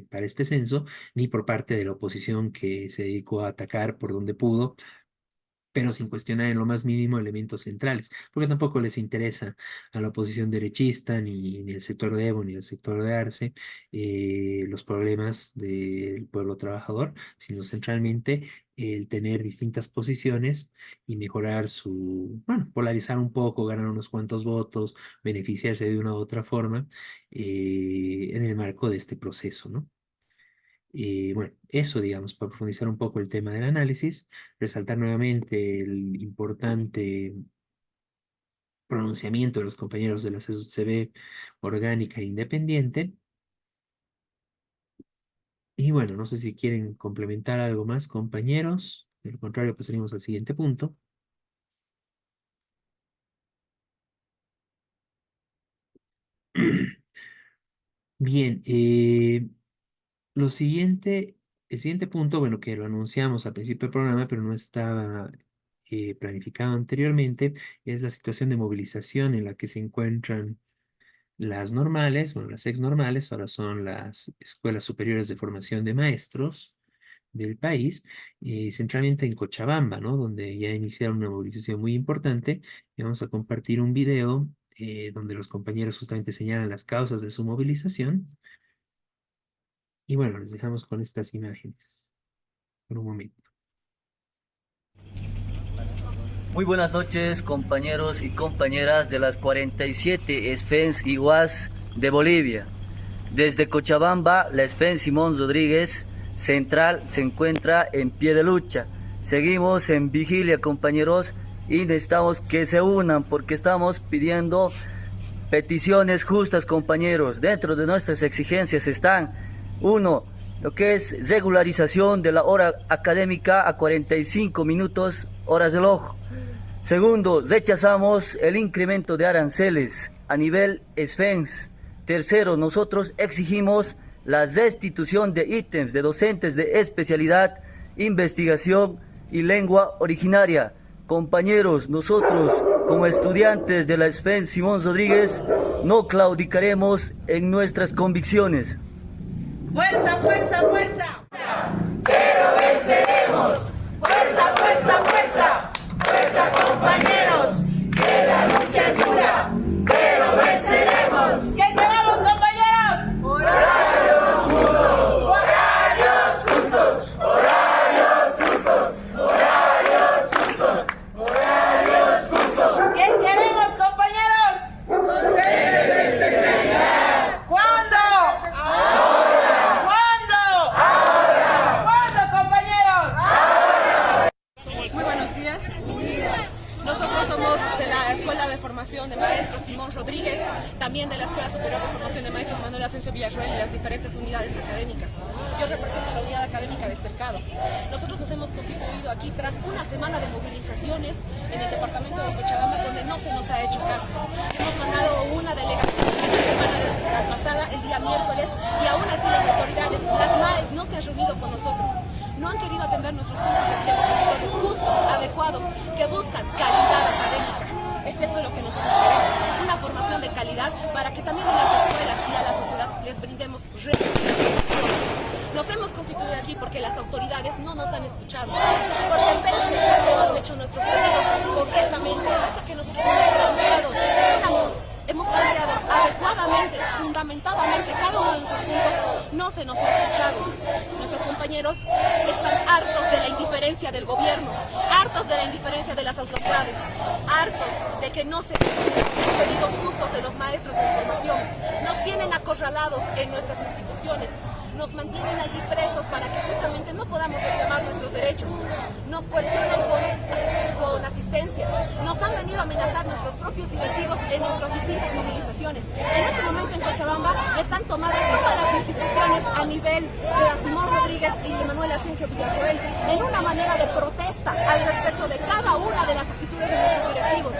para este censo, ni por parte de la oposición que se dedicó a atacar por donde pudo, pero sin cuestionar en lo más mínimo elementos centrales, porque tampoco les interesa a la oposición derechista, ni el sector de Evo, ni el sector de Arce, los problemas del pueblo trabajador, sino centralmente el tener distintas posiciones y mejorar bueno, polarizar un poco, ganar unos cuantos votos, beneficiarse de una u otra forma en el marco de este proceso, ¿no? Bueno, eso, digamos, para profundizar un poco el tema del análisis, resaltar nuevamente el importante pronunciamiento de los compañeros de la CSUCB orgánica e independiente. Y bueno, no sé si quieren complementar algo más, compañeros. De lo contrario, pasaríamos al siguiente punto. Bien, lo siguiente, el siguiente punto, bueno, que lo anunciamos al principio del programa, pero no estaba planificado anteriormente, es la situación de movilización en la que se encuentran las normales, bueno, las ex normales, ahora son las escuelas superiores de formación de maestros del país, centralmente en Cochabamba, ¿no? Donde ya iniciaron una movilización muy importante. Y vamos a compartir un video donde los compañeros justamente señalan las causas de su movilización. Y bueno, les dejamos con estas imágenes por un momento. Muy buenas noches, compañeros y compañeras de las 47 SFENS y UAS de Bolivia. Desde Cochabamba, la SFEN Simón Rodríguez Central se encuentra en pie de lucha. Seguimos en vigilia, compañeros, y necesitamos que se unan porque estamos pidiendo peticiones justas, compañeros. Dentro de nuestras exigencias están, uno, lo que es regularización de la hora académica a 45 minutos, horas del ojo. Segundo, rechazamos el incremento de aranceles a nivel SFENS. Tercero, nosotros exigimos la restitución de ítems de docentes de especialidad, investigación y lengua originaria. Compañeros, nosotros como estudiantes de la SFEN Simón Rodríguez no claudicaremos en nuestras convicciones. ¡Fuerza, fuerza, fuerza! ¡Pero venceremos! ¡Fuerza, fuerza, fuerza! ¡Fuerza, compañeros! ¡Que la lucha es dura! ¡Pero venceremos! ¿Qué queremos, compañeros? ¡Horarios justos! ¡Horarios justos! ¡Horarios justos! ¡Horarios justos! ¡Horarios justos! ¿Qué queremos, compañeros? ¡Ustedes especialidad! Formación de Maestros Simón Rodríguez, también de la Escuela Superior de Formación de Maestros Manuel Asensio Villarroel y las diferentes unidades académicas. Yo represento la unidad académica de Cercado. Nosotros nos hemos constituido aquí tras una semana de movilizaciones en el departamento de Cochabamba, donde no se nos ha hecho caso. Hemos mandado una delegación la semana pasada, el día miércoles, y aún así las autoridades, las MAES, no se han reunido con nosotros. No han querido atender nuestros puntos de pliego justos, adecuados, que buscan calidad académica. Es eso lo que nosotros queremos, una formación de calidad para que también en las escuelas y a la sociedad les brindemos Nos hemos constituido aquí porque las autoridades no nos han escuchado, porque en vez de que hemos hecho nuestros pedidos correctamente, pese a que nosotros hemos planteado adecuadamente, fundamentadamente cada uno de nuestros puntos, no se nos ha escuchado. Nuestros compañeros están hartos de la indiferencia del gobierno, hartos de la indiferencia de las autoridades, hartos de que no se cumplan los pedidos justos de los maestros de formación. Nos tienen acorralados en nuestras instituciones, nos mantienen allí presos para que justamente no podamos reclamar nuestros derechos. Nos coercionan con asistencias, nos han venido a amenazar nuestros propios directivos en nuestras distintas movilizaciones. En este momento en Cochabamba están tomadas todas las instituciones a nivel de Simón Rodríguez y de Manuel Asensio Villarroel en una manera de protesta al respecto de cada una de las actitudes de nuestros directivos,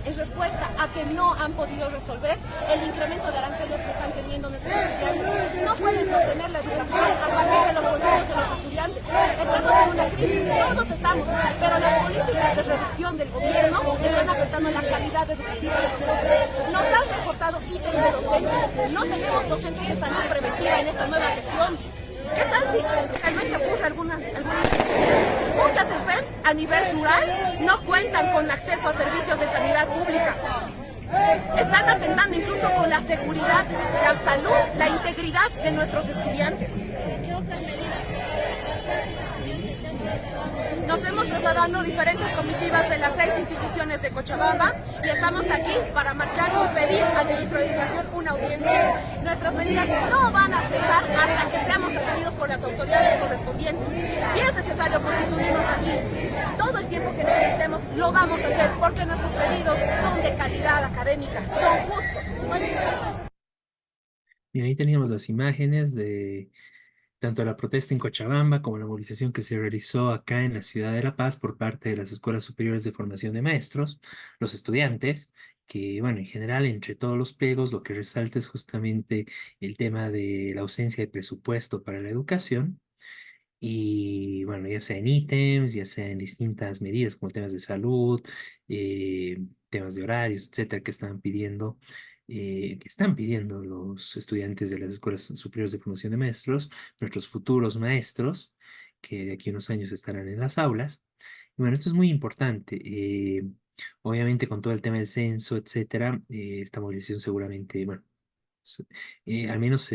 en respuesta a que no han podido resolver el incremento de aranceles que están teniendo nuestros estudiantes. No pueden sostener la educación a partir de los bolsillos de los estudiantes. Estamos en una crisis, todos estamos, pero las políticas de reducción del gobierno están afectando la calidad educativa de nosotros. Nos han reportado ítems de docentes, no tenemos docentes de salud preventiva en esta nueva gestión. ¿Qué tal si realmente ocurre muchas EFEMS a nivel rural no cuentan con acceso a servicios de sanidad pública? Están atentando incluso con la seguridad, la salud, la integridad de nuestros estudiantes. ¿Qué otras medidas? Nos hemos trasladado diferentes comitivas de las 6 instituciones de Cochabamba y estamos aquí para marchar y pedir al ministro de Educación una audiencia. Nuestras medidas no van a cesar hasta que seamos atendidos por las autoridades correspondientes. Si es necesario constituirnos aquí, todo el tiempo que necesitemos lo vamos a hacer porque nuestros pedidos son de calidad académica, son justos. Bien, ahí teníamos las imágenes de tanto la protesta en Cochabamba como la movilización que se realizó acá en la ciudad de La Paz por parte de las escuelas superiores de formación de maestros, los estudiantes, que, bueno, en general, entre todos los pliegos, lo que resalta es justamente el tema de la ausencia de presupuesto para la educación. Y bueno, ya sea en ítems, ya sea en distintas medidas como temas de salud, temas de horarios, etcétera, que están pidiendo los estudiantes de las escuelas superiores de formación de maestros, nuestros futuros maestros, que de aquí a unos años estarán en las aulas. Y bueno, esto es muy importante. Obviamente, con todo el tema del censo, etcétera, esta movilización seguramente, bueno, s- al menos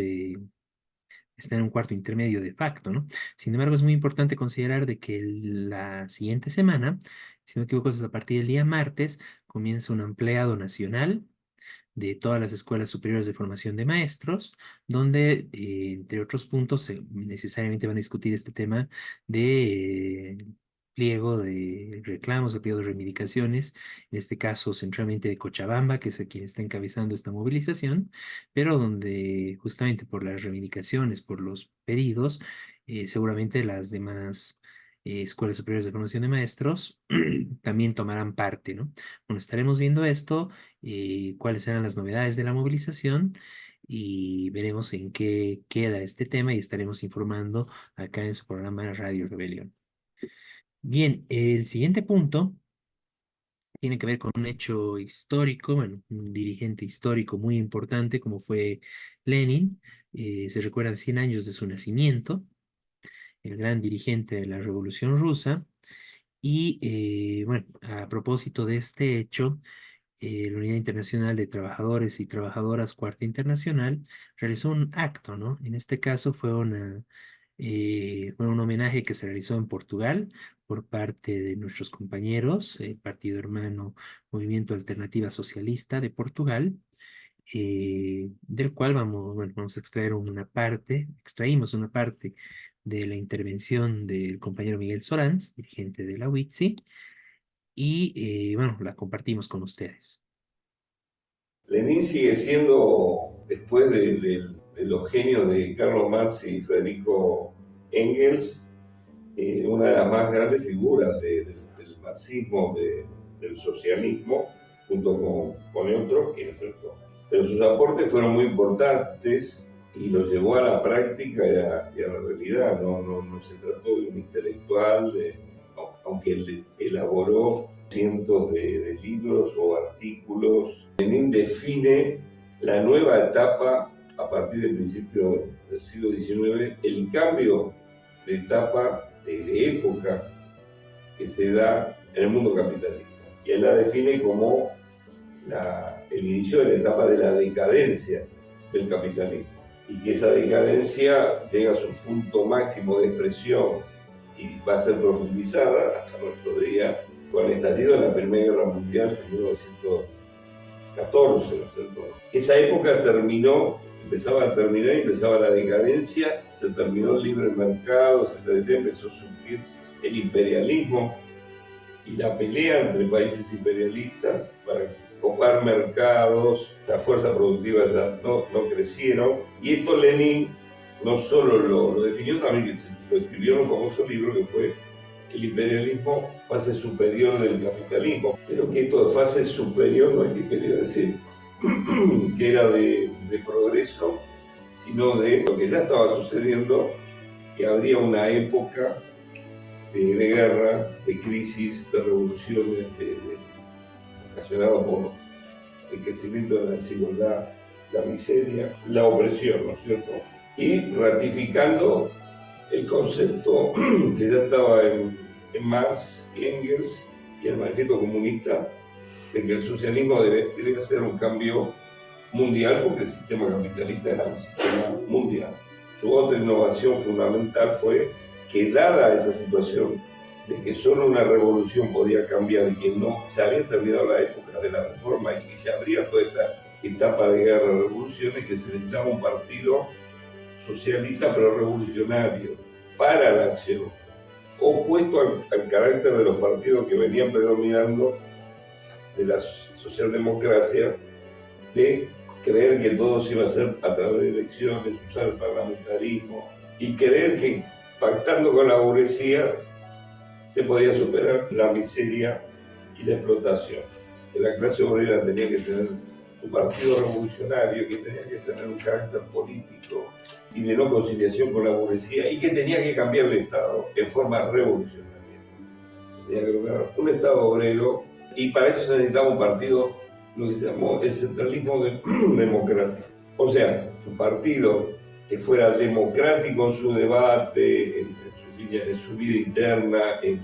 está en un cuarto intermedio de facto, ¿no? Sin embargo, es muy importante considerar de que la siguiente semana, si no me equivoco, es a partir del día martes, comienza un ampliado nacional de todas las escuelas superiores de formación de maestros, donde, entre otros puntos, necesariamente van a discutir este tema de pliego de reclamos, el pliego de reivindicaciones, en este caso centralmente de Cochabamba, que es quien está encabezando esta movilización, pero donde justamente por las reivindicaciones, por los pedidos, seguramente las demás escuelas superiores de formación de maestros también tomarán parte, ¿no? Bueno, estaremos viendo esto, cuáles serán las novedades de la movilización y veremos en qué queda este tema y estaremos informando acá en su programa Radio Rebelión. Bien, el siguiente punto tiene que ver con un hecho histórico, bueno, un dirigente histórico muy importante como fue Lenin. Se recuerdan 100 años de su nacimiento, el gran dirigente de la Revolución Rusa. Y bueno, a propósito de este hecho, la Unidad Internacional de Trabajadores y Trabajadoras Cuarta Internacional realizó un acto, ¿no? En este caso fue un homenaje que se realizó en Portugal por parte de nuestros compañeros, el partido hermano Movimiento Alternativa Socialista de Portugal, del cual bueno, vamos a extraímos una parte de la intervención del compañero Miguel Sorans, dirigente de la UITSI, y bueno, la compartimos con ustedes. Lenin sigue siendo, después de los genios de Karl Marx y Federico Engels, una de las más grandes figuras del marxismo, del socialismo, junto con otros, pero sus aportes fueron muy importantes y los llevó a la práctica y a la realidad. No se trató de un intelectual, aunque él elaboró cientos de libros o artículos. Lenin define la nueva etapa a partir del principio del siglo XIX, el cambio de etapa, de época que se da en el mundo capitalista. Y él la define como el inicio de la etapa de la decadencia del capitalismo. Y que esa decadencia llega a su punto máximo de expresión y va a ser profundizada hasta nuestro día con el estallido de la Primera Guerra Mundial en 1914, ¿no es cierto? Esa época empezaba la decadencia, se terminó el libre mercado, empezó a surgir el imperialismo y la pelea entre países imperialistas para copar mercados, las fuerzas productivas ya no crecieron, y esto Lenin no solo lo definió, también lo escribió en un famoso libro que fue El imperialismo, fase superior del capitalismo. Pero que esto de fase superior no es que quería decir que era de progreso, sino de lo que ya estaba sucediendo, que habría una época de guerra, de crisis, de revoluciones, ocasionado por el crecimiento de la desigualdad, la miseria, la opresión, ¿no es cierto? Y ratificando el concepto que ya estaba en Marx y Engels y el manifiesto comunista, de que el socialismo debe ser un cambio mundial, porque el sistema capitalista era un sistema mundial. Su otra innovación fundamental fue que, dada esa situación de que solo una revolución podía cambiar y que no se había terminado la época de la reforma y que se abría toda esta etapa de guerra, revoluciones, que se necesitaba un partido socialista pero revolucionario para la acción, opuesto al carácter de los partidos que venían predominando de la socialdemocracia, de creer que todo se iba a hacer a través de elecciones, usar el parlamentarismo y creer que pactando con la burguesía se podía superar la miseria y la explotación. Que la clase obrera tenía que tener su partido revolucionario, que tenía que tener un carácter político y de no conciliación con la burguesía, y que tenía que cambiar el Estado en forma revolucionaria. Tenía que lograr un Estado obrero, y para eso se necesitaba un partido, lo que se llamó el centralismo democrático. O sea, un partido que fuera democrático en su debate, en su vida interna, en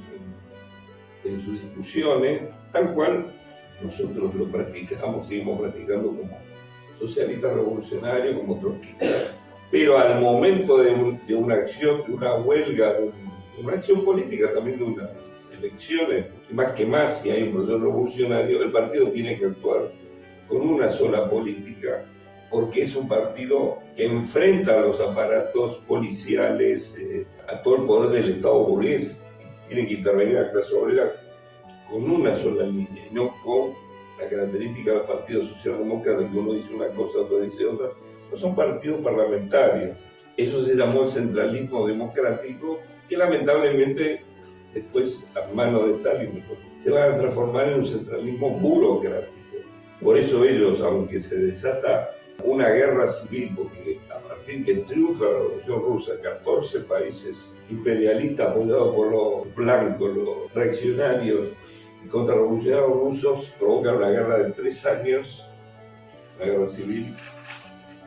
sus discusiones, tal cual nosotros lo practicamos, seguimos practicando como socialistas revolucionarios, como trotskistas. Pero al momento de una acción, de una huelga, de una acción política, también de unas elecciones, y más que más, si hay un proceso revolucionario, el partido tiene que actuar con una sola política, porque es un partido que enfrenta a los aparatos policiales, a todo el poder del Estado burgués. Tiene que intervenir la clase obrera con una sola línea, y no con la característica de los partidos socialdemócratas, que uno dice una cosa, otro dice otra. No son partidos parlamentarios. Eso se llamó el centralismo democrático, que lamentablemente después, a manos de Stalin, se va a transformar en un centralismo burocrático. Por eso ellos, aunque se desata una guerra civil, porque a partir que triunfa la Revolución Rusa, 14 países imperialistas apoyados por los blancos, los reaccionarios y contrarrevolucionarios rusos, provocan una guerra de 3 años, la guerra civil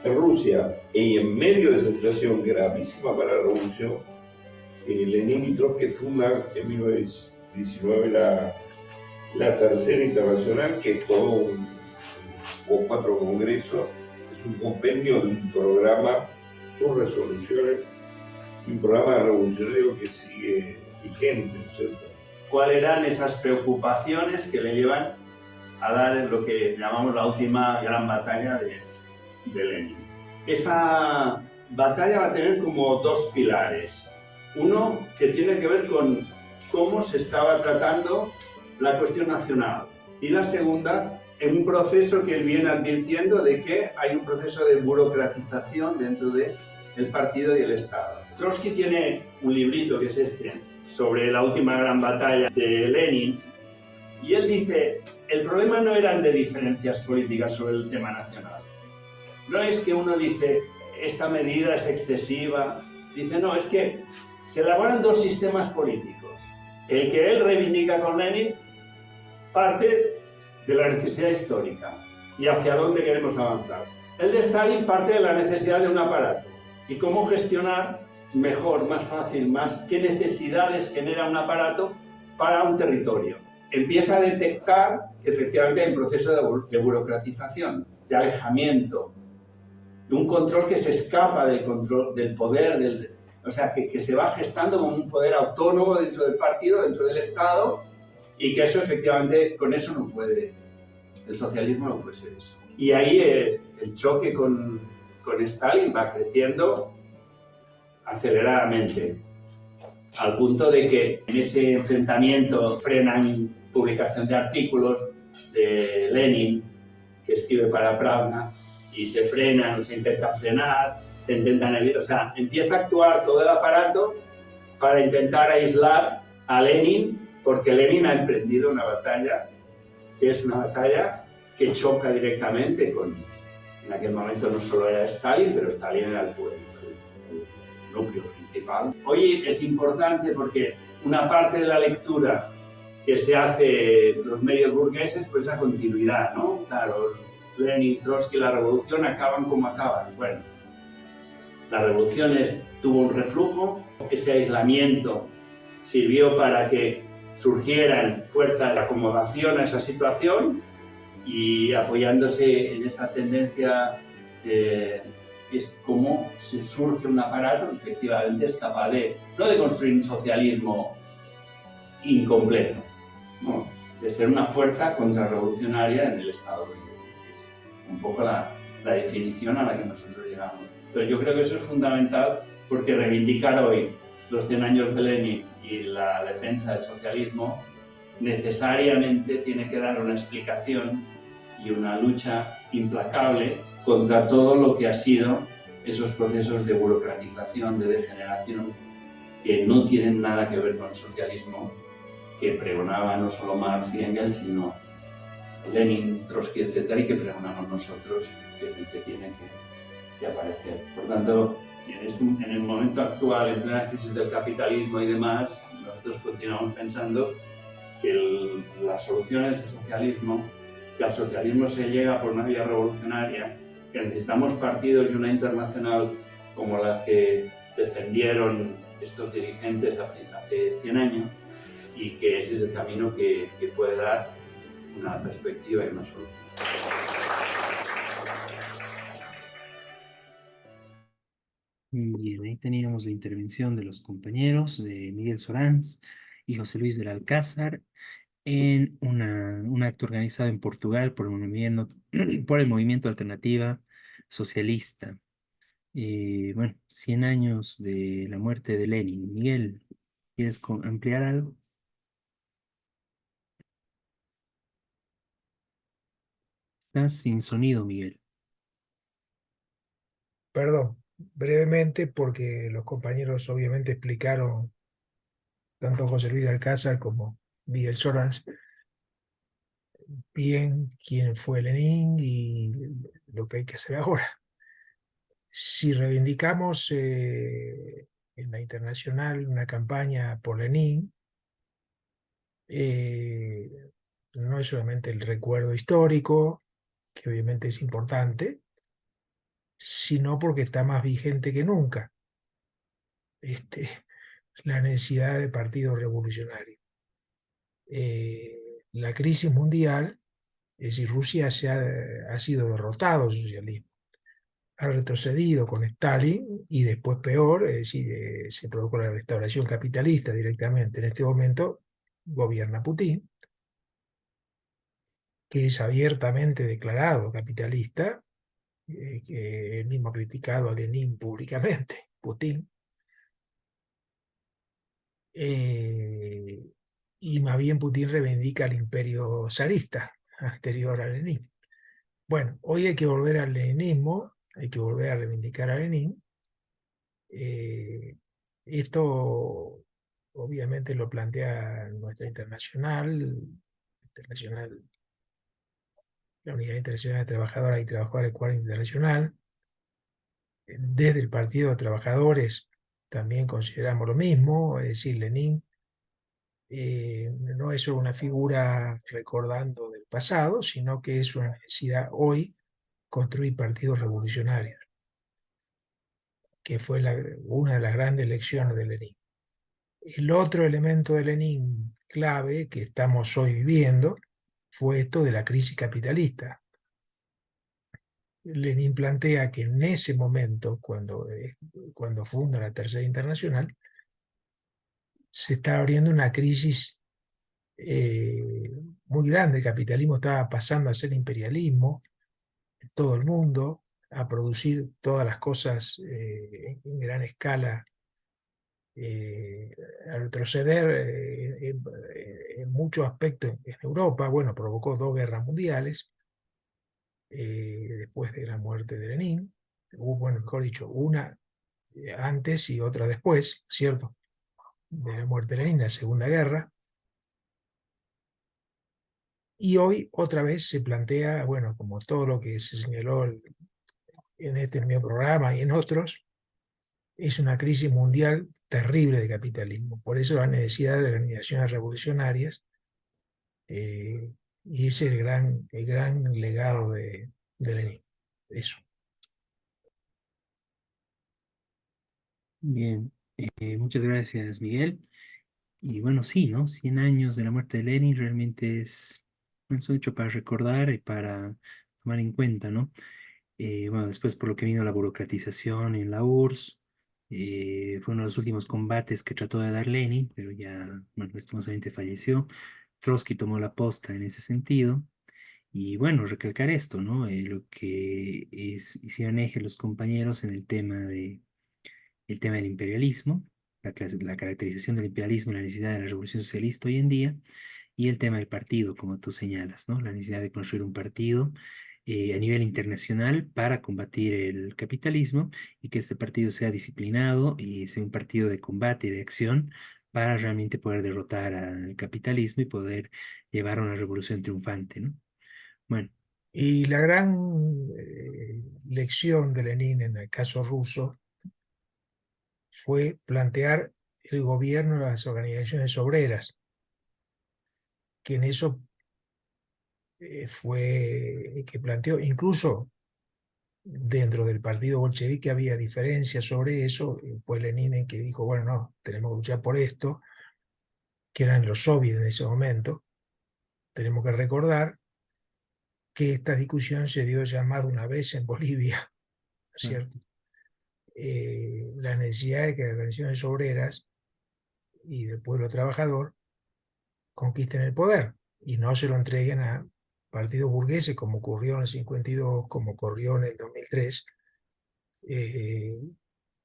en Rusia. Y en medio de esa situación gravísima para la revolución, Lenin y Trotsky fundan en 1919 la Tercera Internacional, que es todo hubo 4 congresos, es un compendio de un programa, sus resoluciones, un programa revolucionario que sigue vigente, ¿no es cierto? ¿Cuáles eran esas preocupaciones que le llevan a dar lo que llamamos la última gran batalla de Lenin? Esa batalla va a tener como 2 pilares. Uno que tiene que ver con cómo se estaba tratando la cuestión nacional, y la segunda en un proceso que él viene advirtiendo de que hay un proceso de burocratización dentro del partido y el Estado. Trotsky tiene un librito, que es este, sobre la última gran batalla de Lenin, y él dice, el problema no eran de diferencias políticas sobre el tema nacional. No es que uno dice, esta medida es excesiva, dice, no, es que se elaboran dos sistemas políticos. El que él reivindica con Lenin parte de la necesidad histórica y hacia dónde queremos avanzar. El de Stalin parte de la necesidad de un aparato y cómo gestionar mejor, más fácil, qué necesidades genera un aparato para un territorio. Empieza a detectar que efectivamente hay un proceso de burocratización, de alejamiento, de un control que se escapa del control del poder, o sea, que se va gestando como un poder autónomo dentro del partido, dentro del Estado, y que eso efectivamente, con eso no puede, el socialismo no puede ser eso. Y ahí el choque con Stalin va creciendo aceleradamente, al punto de que en ese enfrentamiento frenan publicación de artículos de Lenin, que escribe para Pravda, y se frenan, se intenta frenar, se intentan evitar, o sea, empieza a actuar todo el aparato para intentar aislar a Lenin, porque Lenin ha emprendido una batalla que es una batalla que choca directamente con, en aquel momento no solo era Stalin, pero Stalin era el núcleo principal. Hoy es importante porque una parte de la lectura que se hace los medios burgueses, pues es la continuidad, ¿no? Claro, Lenin, Trotsky, la revolución acaban como acaban. Bueno, la revolución tuvo un reflujo, ese aislamiento sirvió para que surgieran fuerzas de acomodación a esa situación y apoyándose en esa tendencia es como se surge un aparato que efectivamente es capaz no de construir un socialismo incompleto, no, de ser una fuerza contrarrevolucionaria en el Estado libre. Es un poco la definición a la que nosotros llegamos. Entonces yo creo que eso es fundamental porque reivindicar hoy los 100 años de Lenin y la defensa del socialismo necesariamente tiene que dar una explicación y una lucha implacable contra todo lo que ha sido esos procesos de burocratización, de degeneración, que no tienen nada que ver con el socialismo que pregonaba no solo Marx y Engels, sino Lenin, Trotsky, etc., y que pregonamos nosotros, que es el que tiene que aparecer. Por tanto, en el momento actual, en plena crisis del capitalismo y demás, nosotros continuamos pensando que la solución es el socialismo, que al socialismo se llega por una vía revolucionaria, que necesitamos partidos y una internacional como la que defendieron estos dirigentes hace 100 años, y que ese es el camino que puede dar una perspectiva y una solución. Bien, ahí teníamos la intervención de los compañeros de Miguel Sorans y José Luis del Alcázar en un acto organizado en Portugal por por el movimiento Alternativa Socialista. Bueno, 100 años de la muerte de Lenin. Miguel, ¿quieres ampliar algo? Estás sin sonido, Miguel. Perdón, brevemente, porque los compañeros obviamente explicaron, tanto José Luis de Alcázar como Miguel Sorans, bien quién fue Lenin y lo que hay que hacer ahora. Si reivindicamos en la internacional una campaña por Lenin, no es solamente el recuerdo histórico, que obviamente es importante, sino porque está más vigente que nunca la necesidad de partido revolucionario. La crisis mundial, es decir, Rusia ha sido derrotado el socialismo, ha retrocedido con Stalin y después peor, es decir, se produjo la restauración capitalista directamente. En este momento gobierna Putin, que es abiertamente declarado capitalista, que él mismo ha criticado a Lenin públicamente, Putin. Y más bien Putin reivindica el imperio zarista, anterior a Lenin. Bueno, hoy hay que volver al leninismo, hay que volver a reivindicar a Lenin. Esto obviamente lo plantea nuestra internacional, la Unidad Internacional de Trabajadoras y Trabajadores del Cuadro Internacional. Desde el Partido de Trabajadores también consideramos lo mismo, es decir, Lenin no es solo una figura recordando del pasado, sino que es una necesidad hoy construir partidos revolucionarios, que fue una de las grandes lecciones de Lenin. El otro elemento de Lenin clave que estamos hoy viviendo fue esto de la crisis capitalista. Lenin plantea que en ese momento, cuando funda la Tercera Internacional, se está abriendo una crisis muy grande. El capitalismo estaba pasando a ser imperialismo en todo el mundo, a producir todas las cosas en gran escala, a retroceder en muchos aspectos en Europa. Bueno, provocó 2 guerras mundiales después de la muerte de Lenin. Bueno, mejor dicho, una antes y otra después, ¿cierto? De la muerte de Lenin, la Segunda Guerra. Y hoy otra vez se plantea, bueno, como todo lo que se señaló en este mismo programa y en otros, es una crisis mundial terrible de capitalismo. Por eso la necesidad de organizaciones revolucionarias, y ese es el gran legado de Lenin. Eso. Bien, muchas gracias, Miguel. Y bueno, sí, ¿no? 100 años de la muerte de Lenin realmente es un hecho para recordar y para tomar en cuenta, ¿no? Bueno, después por lo que vino la burocratización en la URSS, fue uno de los últimos combates que trató de dar Lenin, pero ya, bueno, lastimosamente falleció. Trotsky tomó la posta en ese sentido. Y bueno, recalcar esto, ¿no? Lo que hicieron eje los compañeros en el tema del imperialismo, la caracterización del imperialismo y la necesidad de la revolución socialista hoy en día, y el tema del partido, como tú señalas, ¿no? La necesidad de construir un partido a nivel internacional para combatir el capitalismo y que este partido sea disciplinado y sea un partido de combate y de acción para realmente poder derrotar al capitalismo y poder llevar a una revolución triunfante, ¿no? Bueno, Y la gran lección de Lenin en el caso ruso fue plantear el gobierno de las organizaciones obreras, que en eso fue que planteó, incluso dentro del partido bolchevique había diferencias sobre eso. Fue Lenin el que dijo, bueno, no, tenemos que luchar por esto, que eran los soviets en ese momento. Tenemos que recordar que esta discusión se dio ya más de una vez en Bolivia, ¿no es cierto? La necesidad de que las organizaciones obreras y del pueblo trabajador conquisten el poder y no se lo entreguen a partidos burgueses, como ocurrió en el 52, como ocurrió en el 2003,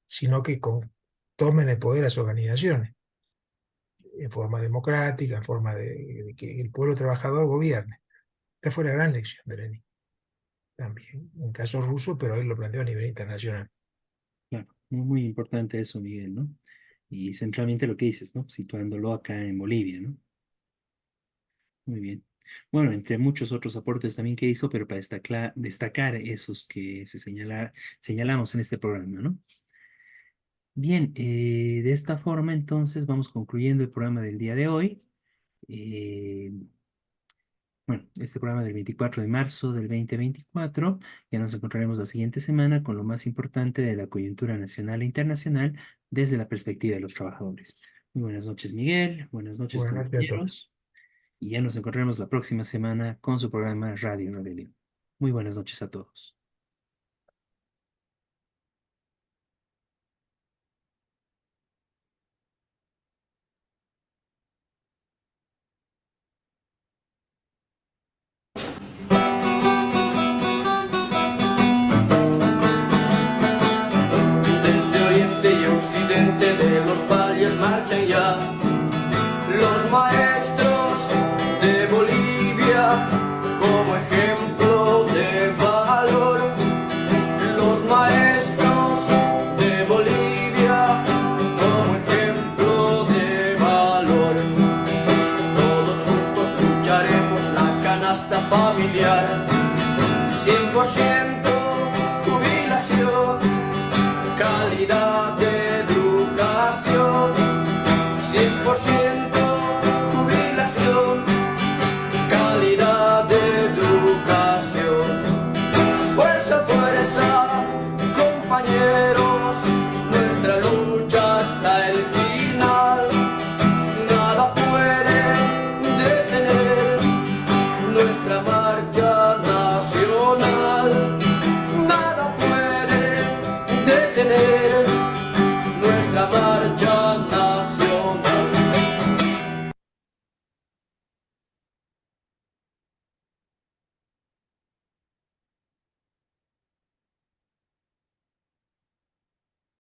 sino que tomen el poder a las organizaciones en forma democrática, en forma de que el pueblo trabajador gobierne. Esta fue la gran lección de Lenin, también, en caso ruso, pero él lo planteó a nivel internacional. claro, muy importante eso, Miguel, ¿no? Y centralmente lo que dices, ¿no? Situándolo acá en Bolivia, ¿no? Muy bien. Bueno, entre muchos otros aportes también que hizo, pero para destacar esos que señalamos en este programa, ¿no? Bien, de esta forma entonces vamos concluyendo el programa del día de hoy. Eh, bueno, este programa del 24 de marzo del 2024. Ya nos encontraremos la siguiente semana con lo más importante de la coyuntura nacional e internacional desde la perspectiva de los trabajadores. Muy buenas noches, Miguel. Buenas noches, Buenas noches a todos. compañeros. Y ya nos encontraremos la próxima semana con su programa Radio Rebelión. Muy buenas noches a todos. Desde oriente y occidente de los valles marchan ya los maestros de Bolivia. familiar. 100%